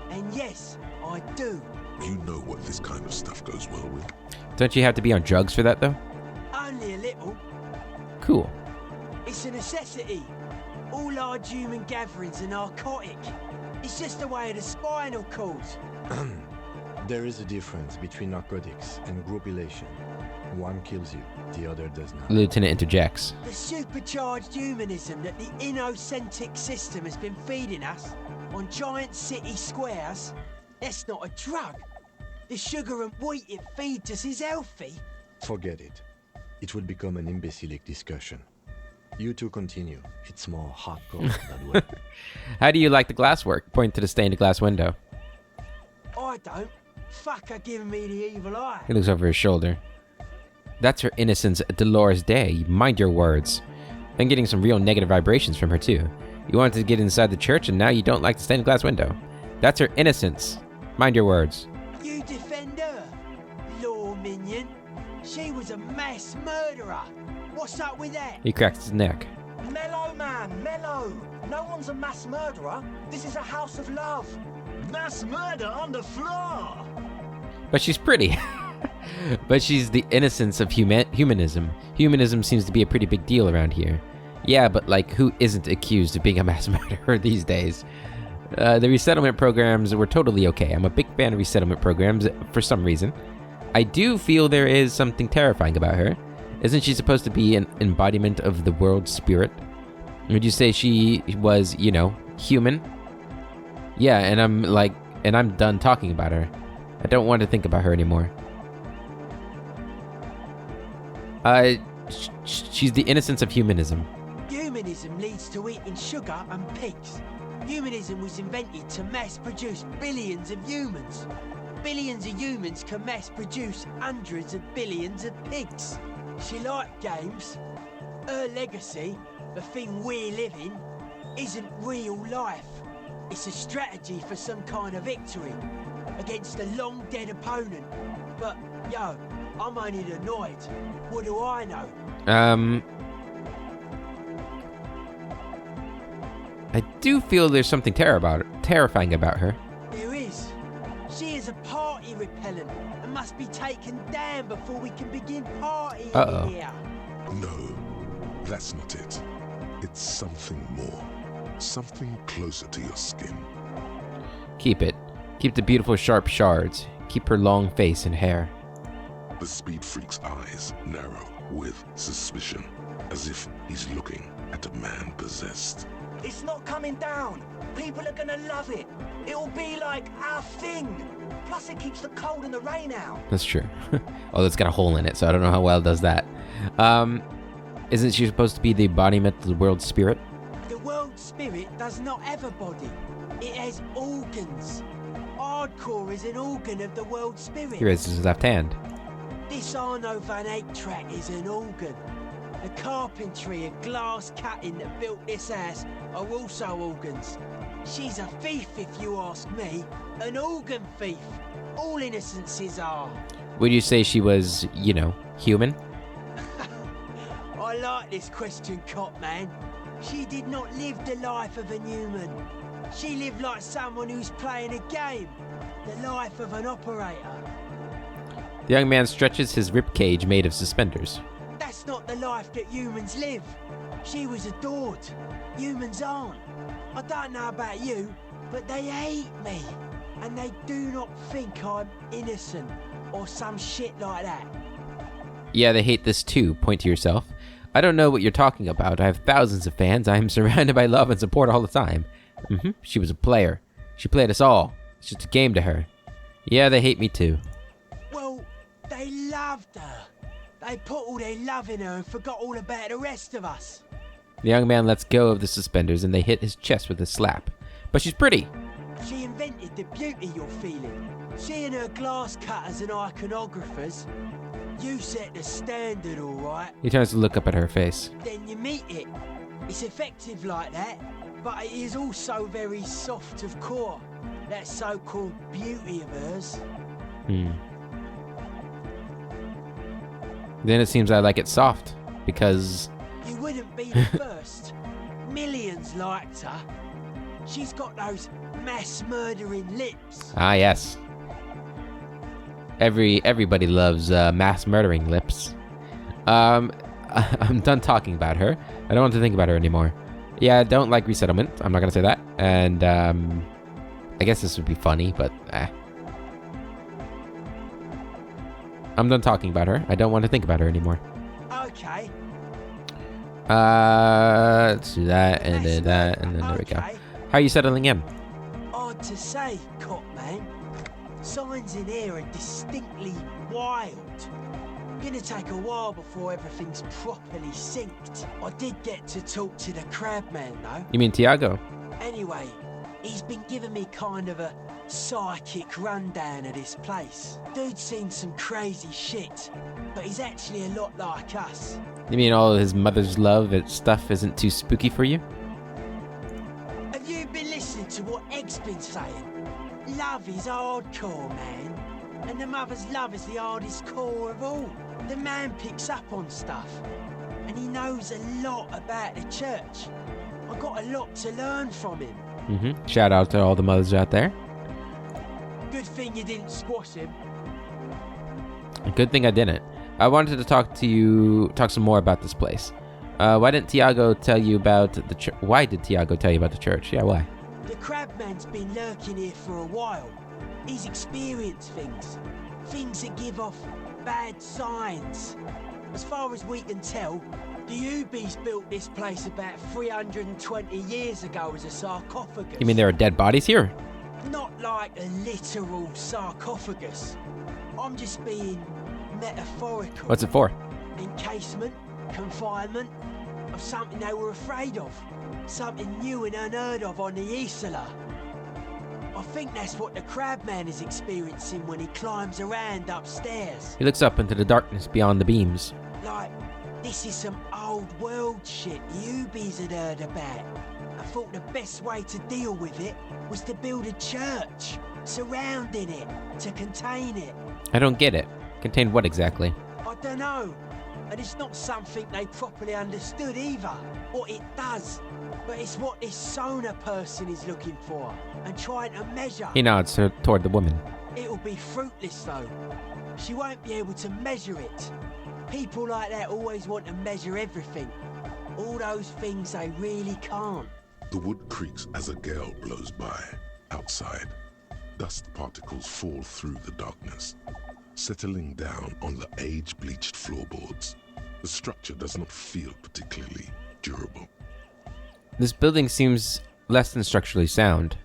And yes, I do. You know what this kind of stuff goes well with. Don't you have to be on drugs for that, though? Only a little. Cool. It's a necessity. All large human gatherings are narcotic. It's just the way of the spinal cord. There is a difference between narcotics and group elation. One kills you, the other does not. Lieutenant interjects. The supercharged humanism that the innocentic system has been feeding us on giant city squares, that's not a drug. The sugar and wheat it feeds us is healthy. Forget it. It will become an imbecilic discussion. You two continue. It's more hardcore that way. How do you like the glasswork? Point to the stained glass window. I don't. Fuck her giving me the evil eye. He looks over his shoulder. That's her innocence, Dolores Day. Mind your words. I'm getting some real negative vibrations from her, too. You wanted to get inside the church, and now you don't like the stained glass window. That's her innocence. Mind your words. You defend her, law minion. She was a mass murderer. What's up with that? He cracks his neck. Mellow, man, mellow. No one's a mass murderer. This is a house of love. Mass murder on the floor. But she's pretty. But she's the innocence of humanism. Humanism seems to be a pretty big deal around here. Yeah, but like, who isn't accused of being a mass murderer these days? The resettlement programs were totally okay. I'm a big fan of resettlement programs for some reason. I do feel there is something terrifying about her. Isn't she supposed to be an embodiment of the world spirit? Would you say she was, you know, human? Yeah, and I'm done talking about her. I don't want to think about her anymore. She's the innocence of humanism. Humanism leads to eating sugar and pigs. Humanism was invented to mass-produce billions of humans. Billions of humans can mass-produce hundreds of billions of pigs. She liked games. Her legacy, the thing we live in, isn't real life. It's a strategy for some kind of victory against a long-dead opponent. But, yo, I'm only annoyed. What do I know? I do feel there's something terrifying about her. There is. She is a party repellent and must be taken down before we can begin partying here. No, that's not it. It's something more. Something closer to your skin. Keep it. Keep the beautiful sharp shards. Keep her long face and hair. The speed freak's eyes narrow with suspicion, as if he's looking at a man possessed. It's not coming down. People are gonna love it. It'll be like our thing. Plus it keeps the cold and the rain out. That's true. Oh, it's got a hole in it, so I don't know how well it does that. Isn't she supposed to be the embodiment of the world spirit? The world spirit does not have a body. It has organs. Hardcore is an organ of the world spirit. Here is his left hand. This Arno van Eyck track is an organ. The carpentry and glass cutting that built this house are also organs. She's a thief, if you ask me. An organ thief. All innocences are. Would you say she was, human? I like this question, Cop Man. She did not live the life of a human. She lived like someone who's playing a game. The life of an operator. The young man stretches his rib cage made of suspenders. That's not the life that humans live. She was adored. Humans aren't. I don't know about you, but they hate me. And they do not think I'm innocent or some shit like that. Yeah, they hate this too. Point to yourself. I don't know what you're talking about. I have thousands of fans. I am surrounded by love and support all the time. She was a player. She played us all. It's just a game to her. Yeah, they hate me too. Well, they loved her. They put all their love in her and forgot all about the rest of us. The young man lets go of the suspenders and they hit his chest with a slap. But she's pretty. She invented the beauty you're feeling. She and her glass cutters and iconographers. You set the standard, all right. He turns to look up at her face. Then you meet it. It's effective like that, but it is also very soft of core. That so-called beauty of hers. Then it seems I like it soft, because... You wouldn't be the first. Millions liked her. She's got those mass-murdering lips. Ah, yes. Everybody loves mass-murdering lips. I'm done talking about her. I don't want to think about her anymore. Yeah, I don't like resettlement. I'm not going to say that. And, I guess this would be funny, but, I'm done talking about her. I don't want to think about her anymore. Okay. Let's do that, and then that, and then there we go. How are you settling in? Hard to say, Cop Man. Signs in here are distinctly wild. Gonna take a while before everything's properly synced. I did get to talk to the Crabman, though. You mean Tiago? Anyway, he's been giving me kind of a psychic rundown of this place. Dude's seen some crazy shit, but he's actually a lot like us. You mean all his mother's love and stuff isn't too spooky for you? Have you been listening to what Egg's been saying? Love is hardcore, man. And the mother's love is the hardest core of all. The man picks up on stuff. And he knows a lot about the church. I got a lot to learn from him. Shout out to all the mothers out there. Good thing you didn't squash him. Good thing I didn't. I wanted to talk some more about this place. Why didn't Tiago tell you about the church? Why did Tiago tell you about the church? Yeah, why? The Crabman's been lurking here for a while. He's experienced things. Things that give off bad signs. As far as we can tell, the Ubies built this place about 320 years ago as a sarcophagus. You mean there are dead bodies here? Not like a literal sarcophagus. I'm just being metaphorical. What's it for? Encasement, confinement, of something they were afraid of. Something new and unheard of on the Isla. I think that's what the Crabman is experiencing when he climbs around upstairs. He looks up into the darkness beyond the beams. Like, this is some old world shit the Ubies had heard about. I thought the best way to deal with it was to build a church surrounding it to contain it. I don't get it. Contain what exactly? I don't know. And it's not something they properly understood either, what it does. But it's what this Sona person is looking for and trying to measure. He nods toward the woman. It'll be fruitless though. She won't be able to measure it. People like that always want to measure everything. All those things they really can't. The wood creaks as a gale blows by. Outside, dust particles fall through the darkness, settling down on the age-bleached floorboards. The structure does not feel particularly durable. This building seems less than structurally sound.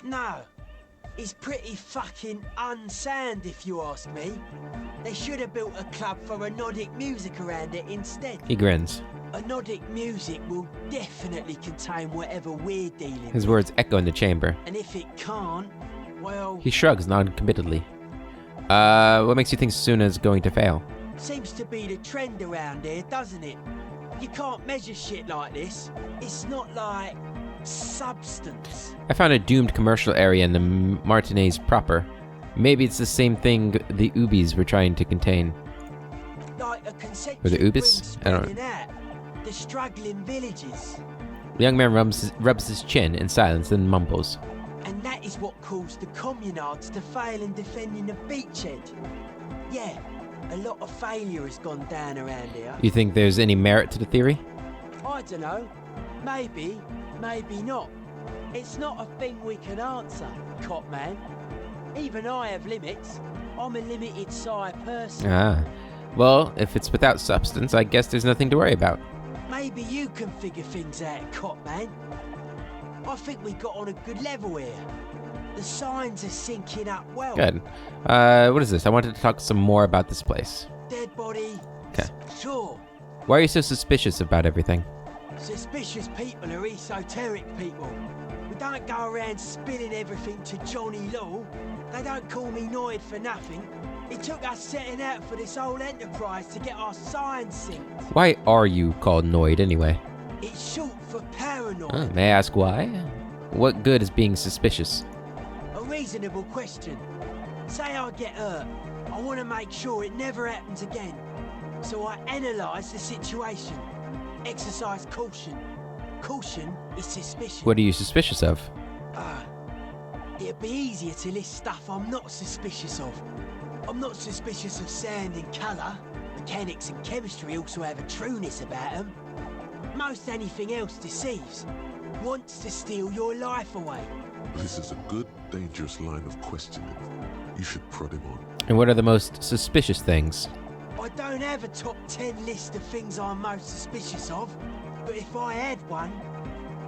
No. It's pretty fucking unsound if you ask me. They should have built a club for Nordic music around it instead. He grins. Nordic music will definitely contain whatever we're dealing with. His words echo in the chamber. And if it can't, well... He shrugs non-committedly. What makes you think Suna's going to fail? Seems to be the trend around here, doesn't it? You can't measure shit like this. It's not like substance. I found a doomed commercial area in the Martinez proper. Maybe it's the same thing the Ubis were trying to contain. Like a concentric Or the ring Ubis? I don't know. spreading out. The struggling villages. The young man rubs his chin in silence, then mumbles. And that is what caused the communards to fail in defending the beachhead. Yeah, a lot of failure has gone down around here. You think there's any merit to the theory? I don't know. Maybe, maybe not. It's not a thing we can answer, cop man. Even I have limits. I'm a limited size person. Ah. Well, if it's without substance, I guess there's nothing to worry about. Maybe you can figure things out, cop man. I think we got on a good level here. The signs are syncing up well. Good. What is this? I wanted to talk some more about this place. Dead body. Okay. Sure. Why are you so suspicious about everything? Suspicious people are esoteric people. We don't go around spilling everything to Johnny Law. They don't call me Noid for nothing. It took us setting out for this whole enterprise to get our signs synced. Why are you called Noid anyway? It's short for paranoid. May I ask why? What good is being suspicious? A reasonable question. Say I get hurt. I want to make sure it never happens again. So I analyse the situation. Exercise caution. Caution is suspicion. What are you suspicious of? It'd be easier to list stuff I'm not suspicious of. I'm not suspicious of sound and colour. Mechanics and chemistry also have a trueness about them. Most anything else deceives. Wants to steal your life away. This is a good, dangerous line of questioning. You should prod him on. And what are the most suspicious things? I don't have a top 10 list of things I'm most suspicious of, but if I had one,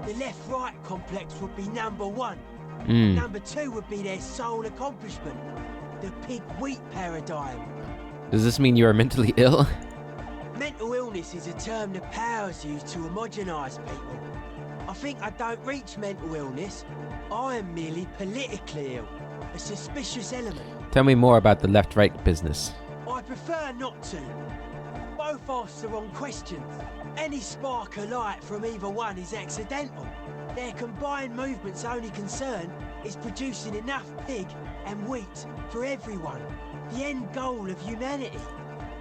the left-right complex would be number 1. Number 2 would be their sole accomplishment, the pig-wheat paradigm. Does this mean you are mentally ill? Mental illness is a term the powers use to homogenise people. I think I don't reach mental illness. I am merely politically ill, a suspicious element. Tell me more about the left-right business. I prefer not to. Both ask the wrong questions. Any spark of light from either one is accidental. Their combined movement's only concern is producing enough pig and wheat for everyone. The end goal of humanity.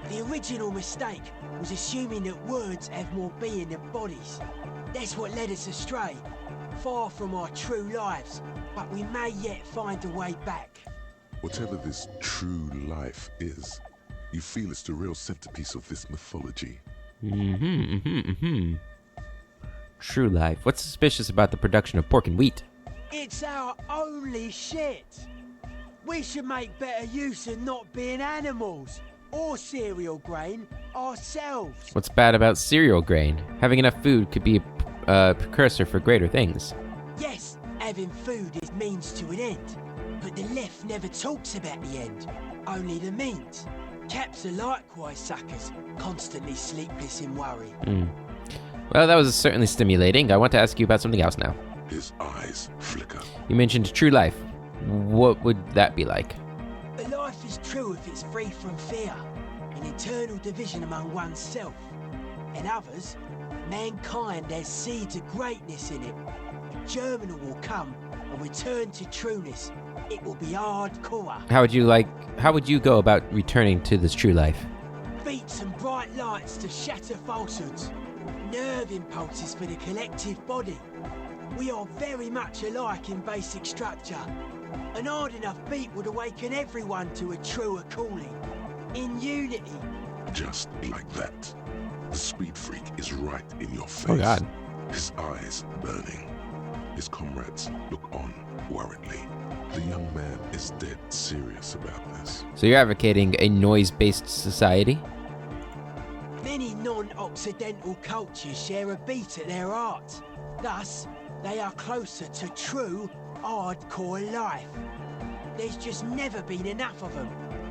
The original mistake was assuming that words have more being than bodies. That's what led us astray. Far from our true lives, but we may yet find a way back. Whatever this true life is, you feel it's the real centerpiece of this mythology. True life. What's suspicious about the production of pork and wheat? It's our only shit. We should make better use of not being animals or cereal grain ourselves. What's bad about cereal grain? Having enough food could be a precursor for greater things. Yes, having food is means to an end. But the left never talks about the end, only the means. Caps are likewise suckers, constantly sleepless in worry. Well, that was certainly stimulating. I want to ask you about something else now. His eyes flicker. You mentioned true life. What would that be like? A life is true if it's free from fear, an internal division among oneself, and others, Mankind has seeds of greatness in it. Germinal will come and return to trueness. It will be hardcore. How would you go about returning to this true life? Beats and bright lights to shatter falsehoods. Nerve impulses for the collective body. We are very much alike in basic structure. An hard enough beat would awaken everyone to a truer calling. In unity. Just like that. The speed freak is right in your face. Oh God. His eyes burning. His comrades look on worriedly. The young man is dead serious about this. So you're advocating a noise-based society? Many non-Occidental cultures share a beat at their heart. Thus, they are closer to true, hardcore life. There's just never been enough of them,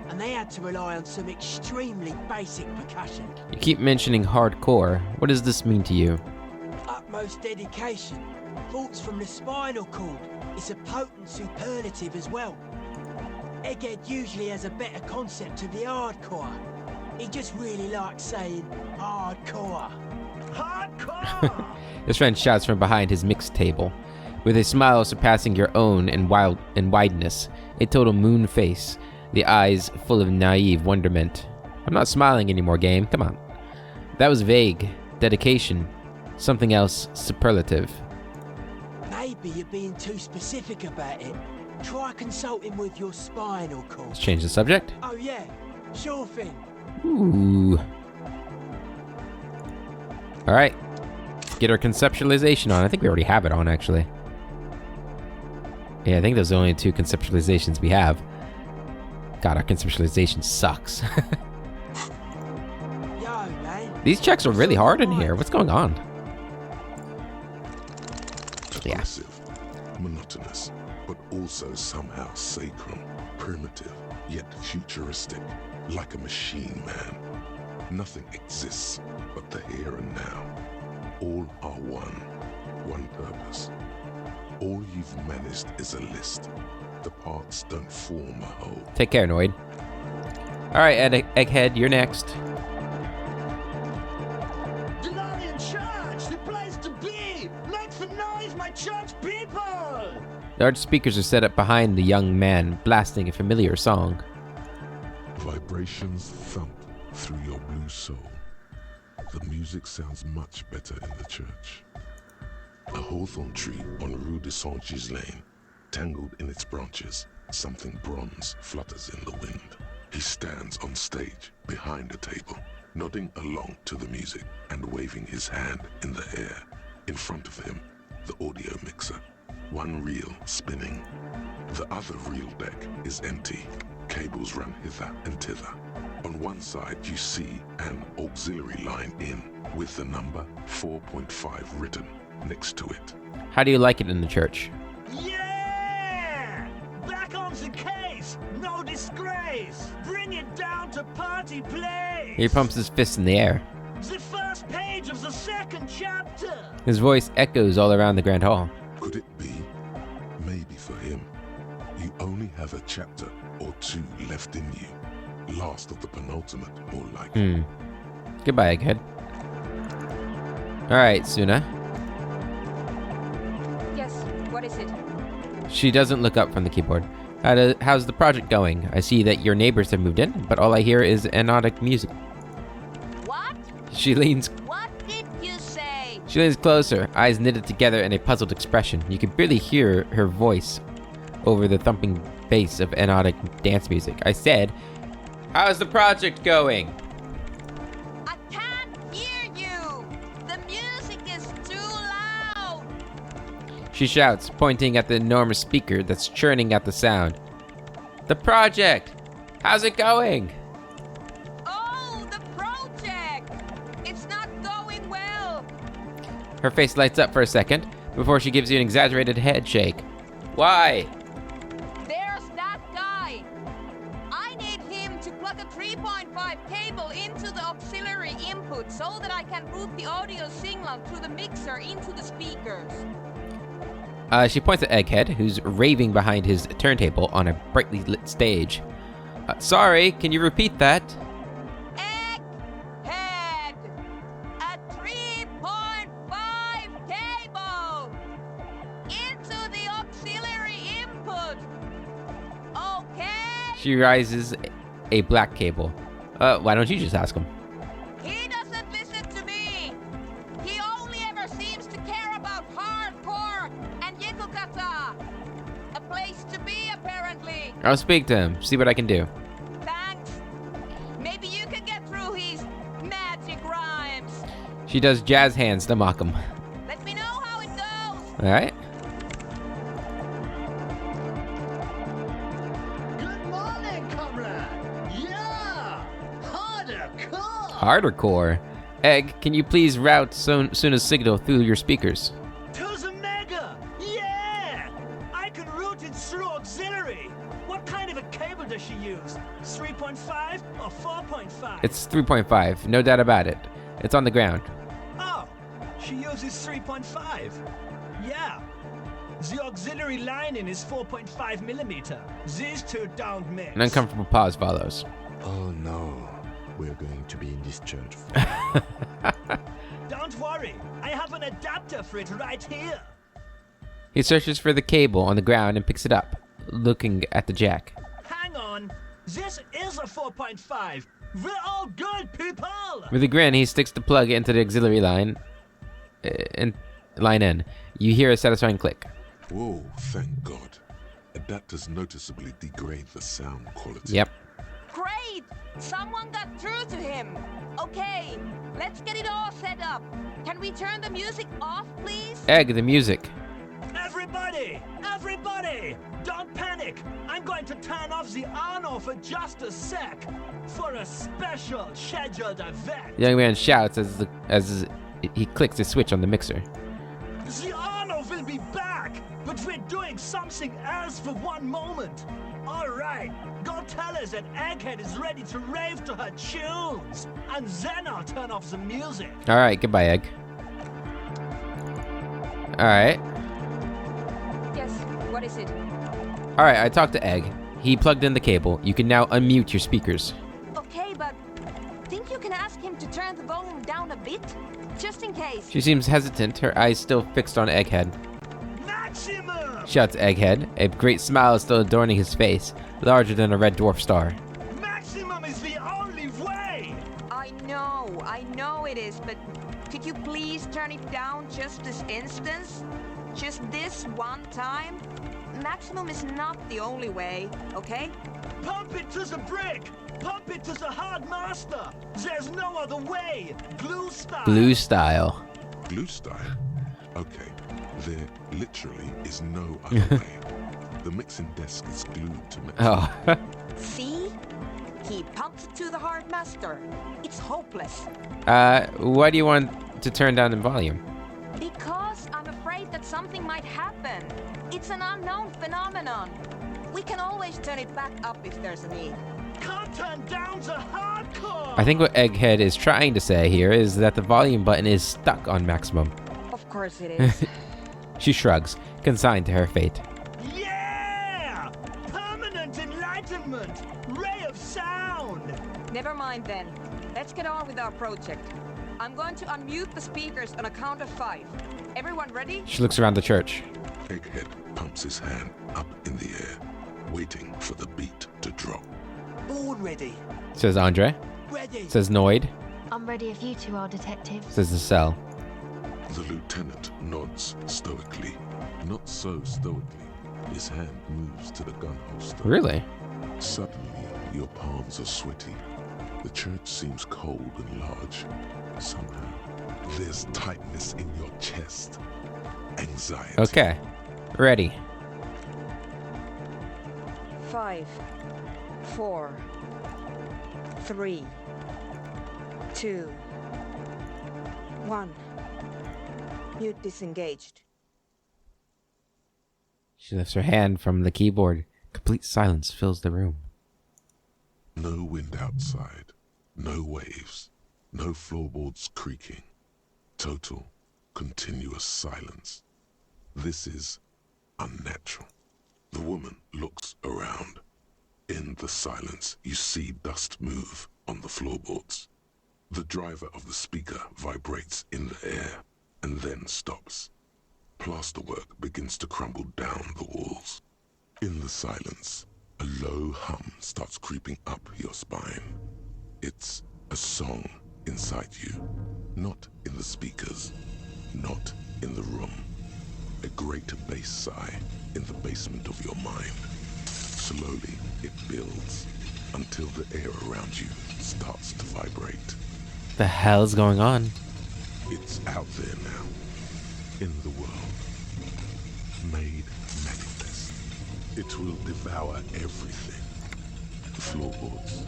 and they had to rely on some extremely basic percussion. You keep mentioning hardcore. What does this mean to you? Utmost dedication. Thoughts from the spinal cord. It's a potent superlative as well. Egghead usually has a better concept of the hardcore. He just really likes saying hardcore. Hardcore! His friend shouts from behind his mixed table, with a smile surpassing your own in wideness, a total moon face, the eyes full of naive wonderment. I'm not smiling anymore, game. Come on. That was vague. Dedication. Something else superlative. Maybe you're being too specific about it. Try consulting with your spinal cord. Let's change the subject. Oh yeah, sure thing. Ooh. Alright. Get our conceptualization on. I think we already have it on, actually. Yeah, I think those are the only two conceptualizations we have. God, our conceptualization sucks. Yo, man. These checks are really hard in here. What's going on? Aggressive, monotonous, but also somehow sacred, primitive, yet futuristic, like a machine, man. Nothing exists but the here and now. All are one purpose. All you've managed is a list. The parts don't form a whole. Take care, Noid. Alright, Egghead, you're next. Deny in church, the place to be. Make for noise, my church people. Large speakers are set up behind the young man, blasting a familiar song. Vibrations thump through your blue soul. The music sounds much better in the church. A hawthorn tree on Rue de Saint-Gilles Lane, tangled in its branches, something bronze flutters in the wind. He stands on stage, behind a table, nodding along to the music and waving his hand in the air. In front of him, the audio mixer, one reel spinning. The other reel deck is empty. Cables run hither and thither. On one side, you see an auxiliary line in, with the number 4.5 written next to it. How do you like it in the church? Yeah! Back on the case! No disgrace! Bring it down to party place! He pumps his fist in the air. The first page of the second chapter! His voice echoes all around the Grand Hall. Could it be? Maybe for him, you only have a chapter or two left in you. Last of the penultimate, more like. Goodbye, Egghead. Alright, Suna. Yes, what is it? She doesn't look up from the keyboard. How's the project going? I see that your neighbors have moved in, but all I hear is anodic music. What? She leans What did you say? She leans closer, eyes knitted together in a puzzled expression. You can barely hear her voice over the thumping bass of anodic dance music. I said, how's the project going? I can't hear you! The music is too loud! She shouts, pointing at the enormous speaker that's churning out the sound. The project! How's it going? Oh, the project! It's not going well! Her face lights up for a second before she gives you an exaggerated head shake. Why? There's that guy! I need him to plug a 3.5 cable into the auxiliary input so that I can route the audio signal through the mixer into the speakers. She points at Egghead, who's raving behind his turntable on a brightly lit stage. Sorry, can you repeat that? Egghead! A 3.5 She rises a black cable. Why don't you just ask him? He doesn't listen to me. He only ever seems to care about hardcore and Yekukata. A place to be, apparently. I'll speak to him, see what I can do. Thanks. Maybe you can get through his magic rhymes. She does jazz hands to mock him. Let me know how it goes. Alright. Good morning, comrade. Yeah, harder core. Harder core. Egg, can you please route soon as signal through your speakers? To the mega. Yeah, I can route it through auxiliary. What kind of a cable does she use? 3.5 or 4.5? It's 3.5, no doubt about it. It's on the ground. Oh, she uses 3.5. Yeah. The auxiliary lining is 4.5 millimeter. These two don't mix. An uncomfortable pause follows. Oh no, we're going to be in this church. Don't worry, I have an adapter for it right here. He searches for the cable on the ground and picks it up, looking at the jack. Hang on, this is a 4.5. We're all good, people. With a grin, he sticks the plug into the auxiliary line. Line in. You hear a satisfying click. Whoa, thank God. Adapters noticeably degrade the sound quality. Yep. Great! Someone got through to him. Okay, let's get it all set up. Can we turn the music off, please? Egg, the music. Everybody! Don't panic! I'm going to turn off the on for just a sec for a special scheduled event. The young man shouts as he clicks the switch on the mixer. The on will be back, but we're doing something else for one moment. All right, go tell her that Egghead is ready to rave to her tunes, and then I'll turn off the music. All right, goodbye, Egg. All right. Yes, what is it? All right, I talked to Egg. He plugged in the cable. You can now unmute your speakers. Okay, but think you can ask him to turn the volume down a bit? Just in case. She seems hesitant, her eyes still fixed on Egghead. Maximum! Shouts Egghead. A great smile is still adorning his face, larger than a red dwarf star. Maximum is the only way! I know it is, but could you please turn it down just this instance? Just this one time? Maximum is not the only way, okay? Pump it to the brick! Pump it to the hard master! There's no other way! Glue style! Glue style. Glue style? Okay, there literally is no other way. The mixing desk is glued to mixing. Oh. See? He pumps it to the hard master. It's hopeless. Why do you want to turn down the volume? Because I'm afraid that something might happen. It's an unknown phenomenon. We can always turn it back up if there's a need. Can't turn down the hardcore! I think what Egghead is trying to say here is that the volume button is stuck on maximum. Of course it is. She shrugs, consigned to her fate. Yeah! Permanent enlightenment! Ray of sound! Never mind then. Let's get on with our project. I'm going to unmute the speakers on a count of 5. Everyone ready? She looks around the church. Egghead pumps his hand up in the air, waiting for the beat to drop. Born ready. Says Andre. Ready. Says Noid. I'm ready if you two are detectives. Says the cell. The lieutenant nods stoically. Not so stoically. His hand moves to the gun holster. Really? Suddenly, your palms are sweaty. The church seems cold and large. Somehow, there's tightness in your chest. Anxiety. Okay. Ready. 5, 4, 3, 2, 1. Mute disengaged. She lifts her hand from the keyboard. Complete silence fills the room. No wind outside. No waves. No floorboards creaking. Total, continuous silence. This is unnatural. The woman looks around. In the silence, you see dust move on the floorboards. The driver of the speaker vibrates in the air and then stops. Plasterwork begins to crumble down the walls. In the silence, A low hum starts creeping up your spine. It's a song inside you, not in the speakers, not in the room. A great bass sigh in the basement of your mind. Slowly, it builds until the air around you starts to vibrate. The hell's going on? It's out there now, in the world, made manifest. It will devour everything. The floorboards,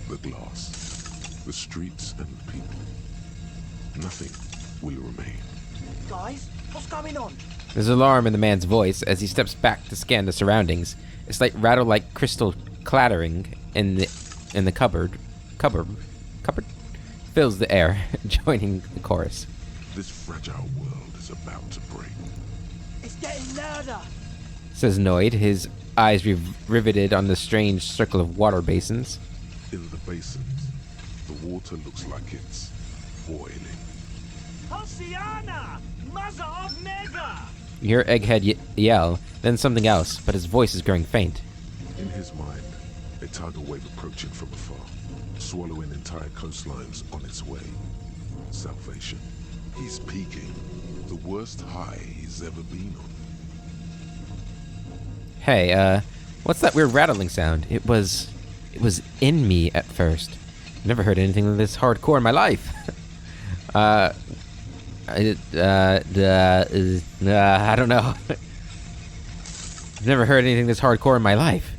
the glass, the streets and the people. Nothing will remain. Guys, what's going on? There's alarm in the man's voice as he steps back to scan the surroundings. A slight rattle like crystal clattering in the cupboard fills the air, joining the chorus. This fragile world is about to break. It's getting louder. Says Noid, his eyes riveted on the strange circle of water basins. In the basins, the water looks like it's boiling. Hosiana! Mother of Mega! You hear Egghead yell, then something else, but his voice is growing faint. In his mind, a tidal wave approaching from afar, swallowing entire coastlines on its way. Salvation. He's peaking. The worst high he's ever been on. Hey, what's that weird rattling sound? It was in me at first. Never heard anything this hardcore in my life. I don't know. Never heard anything this hardcore in my life.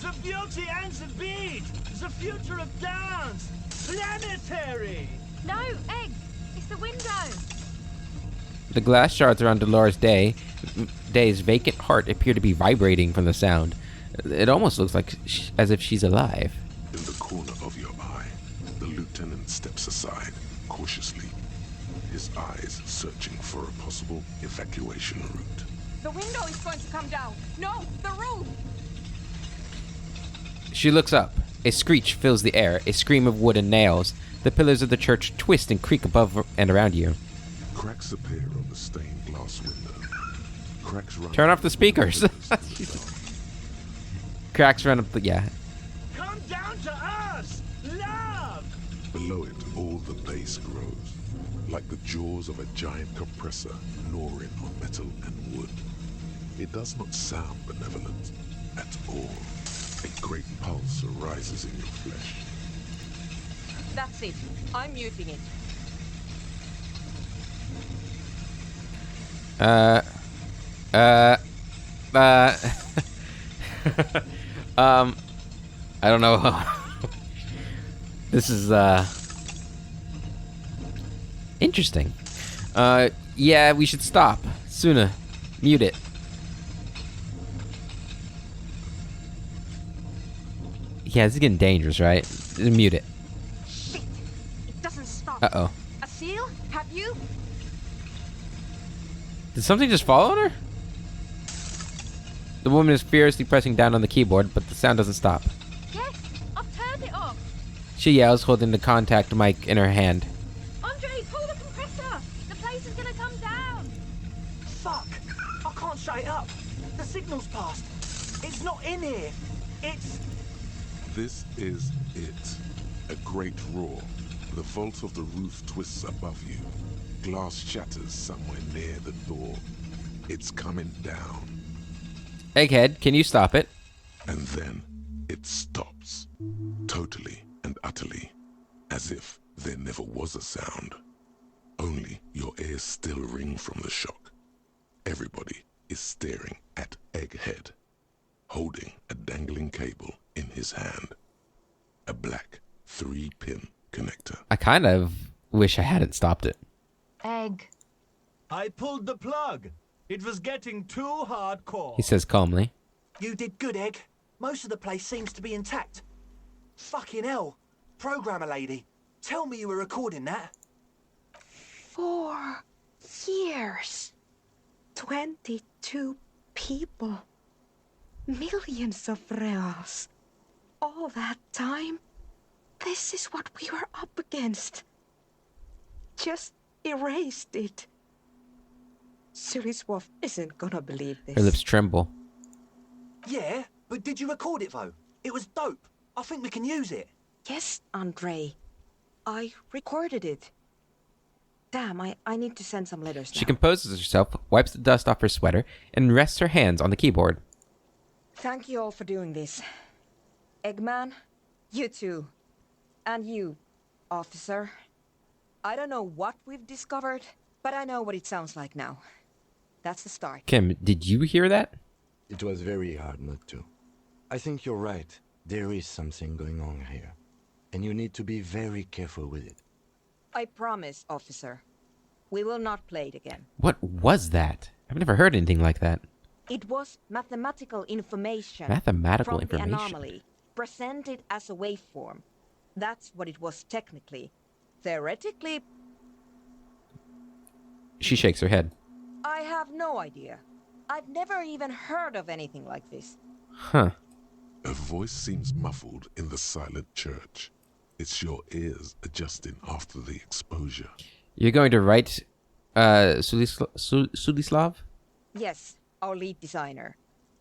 The beauty and the beat! The future of dance! Planetary! No, Egg! It's the window! The glass shards around Dolores Day's vacant heart appear to be vibrating from the sound. It almost looks like as if she's alive. In the corner of your eye, the lieutenant steps aside, cautiously, his eyes searching for a possible evacuation route. The window is going to come down! No, the roof! She looks up. A screech fills the air, a scream of wood and nails. The pillars of the church twist and creak above and around you. Cracks appear on the stained glass window. Cracks run. Turn off the speakers. Cracks run up the... yeah. Come down to us! Love! Below it, all the bass grows, like the jaws of a giant compressor gnawing on metal and wood. It does not sound benevolent at all. A great pulse arises in your flesh. That's it. I'm muting it. I don't know. This is, interesting. Yeah, we should stop. Sooner. Mute it. Yeah, this is getting dangerous, right? Mute it. Shit! It doesn't stop. Uh-oh. A seal? Have you? Did something just fall on her? The woman is furiously pressing down on the keyboard, but the sound doesn't stop. Yes! I've turned it off! She yells, holding the contact mic in her hand. Andre, pull the compressor! The place is gonna come down! Fuck! I can't shut it up! The signal's passed! It's not in here! It's... This is it. A great roar. The vault of the roof twists above you. Glass shatters somewhere near the door. It's coming down. Egghead, can you stop it? And then it stops. Totally and utterly. As if there never was a sound. Only your ears still ring from the shock. Everybody is staring at Egghead, holding a dangling cable in his hand. A black 3-pin connector. I kind of wish I hadn't stopped it. Egg. I pulled the plug. It was getting too hardcore. He says calmly. You did good, Egg. Most of the place seems to be intact. Fucking hell. Programmer lady, tell me you were recording that. 4 years. 22 people. Millions of reals. All that time, this is what we were up against. Just erased it. Suriswolf isn't gonna believe this. Her lips tremble. Yeah, But did you record it, though? It was dope. I think we can use it. Yes, Andre. I recorded it. Damn, I need to send some letters now. She composes herself, wipes the dust off her sweater, and rests her hands on the keyboard. Thank you all for doing this. Eggman, you too. And you, officer. I don't know what we've discovered, but I know what it sounds like now. That's the start. Kim, did you hear that? It was very hard not to. I think you're right. There is something going on here. And you need to be very careful with it. I promise, officer. We will not play it again. What was that? I've never heard anything like that. It was mathematical information. Mathematical from information? the anomaly, presented as a waveform. That's what it was technically. Theoretically, She shakes her head. I have no idea. I've never even heard of anything like this. Huh. A voice seems muffled in the silent church. It's your ears adjusting after the exposure. You're going to write Sulislav? Yes, our lead designer.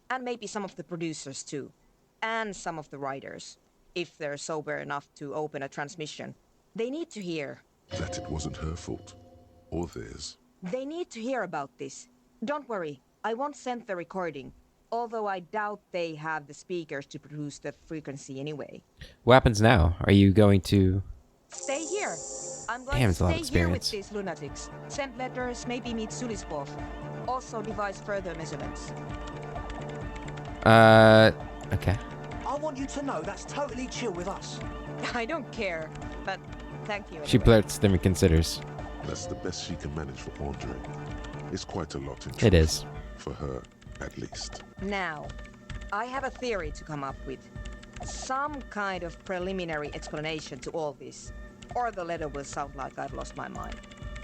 And maybe some of the producers too. And some of the writers. If they're sober enough to open a transmission. They need to hear. That it wasn't her fault. Or theirs. They need to hear about this. Don't worry, I won't send the recording. Although I doubt they have the speakers to produce the frequency anyway. What happens now? Are you going to... Stay here. I'm going Damn, to it's a lot of stay here with experience. these lunatics. Send letters, maybe meet Sulispov. Also devise further measurements. Okay. I want you to know that's totally chill with us. I don't care, but thank you anyway. She blurts, then reconsiders. That's the best she can manage for Andre. It's quite a lot in truth. It is. For her, at least. Now, I have a theory to come up with. Some kind of preliminary explanation to all this. Or the letter will sound like I've lost my mind.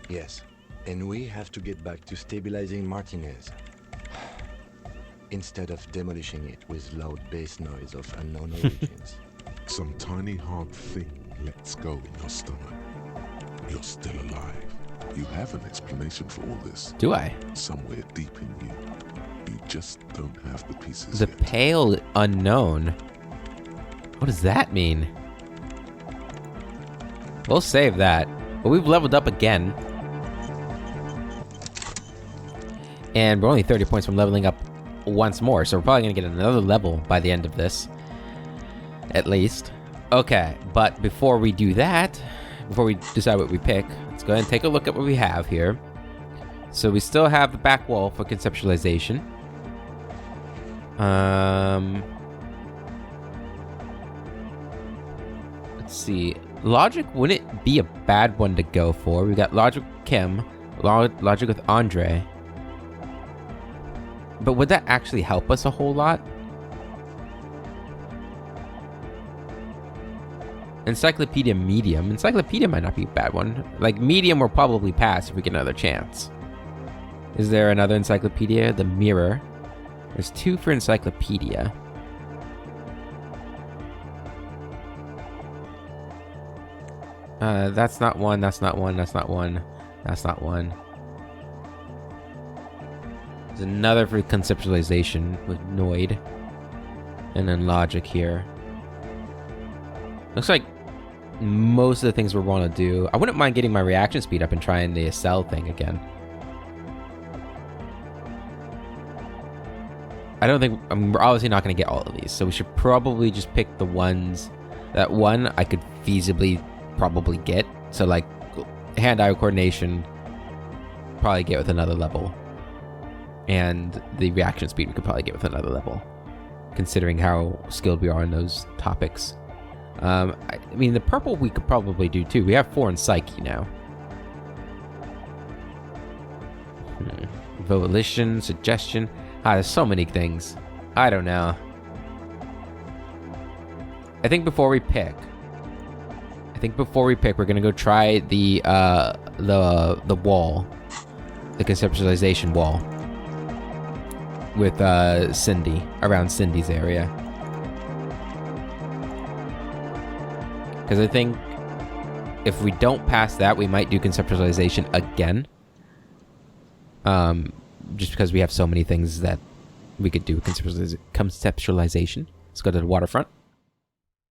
Yes. And we have to get back to stabilizing Martinez. Instead of demolishing it with loud bass noise of unknown origins. Some tiny hard thing lets go in your stomach. You're still alive. You have an explanation for all this. Do I? Somewhere deep in you. You just don't have the pieces The yet. pale unknown. What does that mean? We'll save that. But we've leveled up again. And we're only 30 points from leveling up once more, so we're probably going to get another level by the end of this. At least. Okay, but before we do that, before we decide what we pick, let's go ahead and take a look at what we have here. So we still have the back wall for conceptualization. Let's see. Logic wouldn't be a bad one to go for. We got Logic with Kim, Logic with Andre. But would that actually help us a whole lot? Encyclopedia Medium. Encyclopedia might not be a bad one. Like, Medium will probably pass if we get another chance. Is there another Encyclopedia? The Mirror. There's 2 for Encyclopedia. That's not one, that's not one, that's not one, that's not one. There's another for conceptualization with Noid. And then Logic here. Looks like most of the things we want to do. I wouldn't mind getting my reaction speed up and trying the cell thing again. I don't think... we're obviously not going to get all of these, so we should probably just pick the ones... That one I could feasibly probably get. So, like, hand-eye coordination, probably get with another level. And the reaction speed we could probably get with another level, considering how skilled we are in those topics. I mean, the purple we could probably do too. We have 4 in Psyche now. Volition, suggestion. There's so many things. I don't know. I think before we pick, we're gonna go try the wall, the conceptualization wall, with Cindy, around Cindy's area. Because I think if we don't pass that, we might do conceptualization again. Just because we have so many things that we could do conceptualization. Let's go to the waterfront.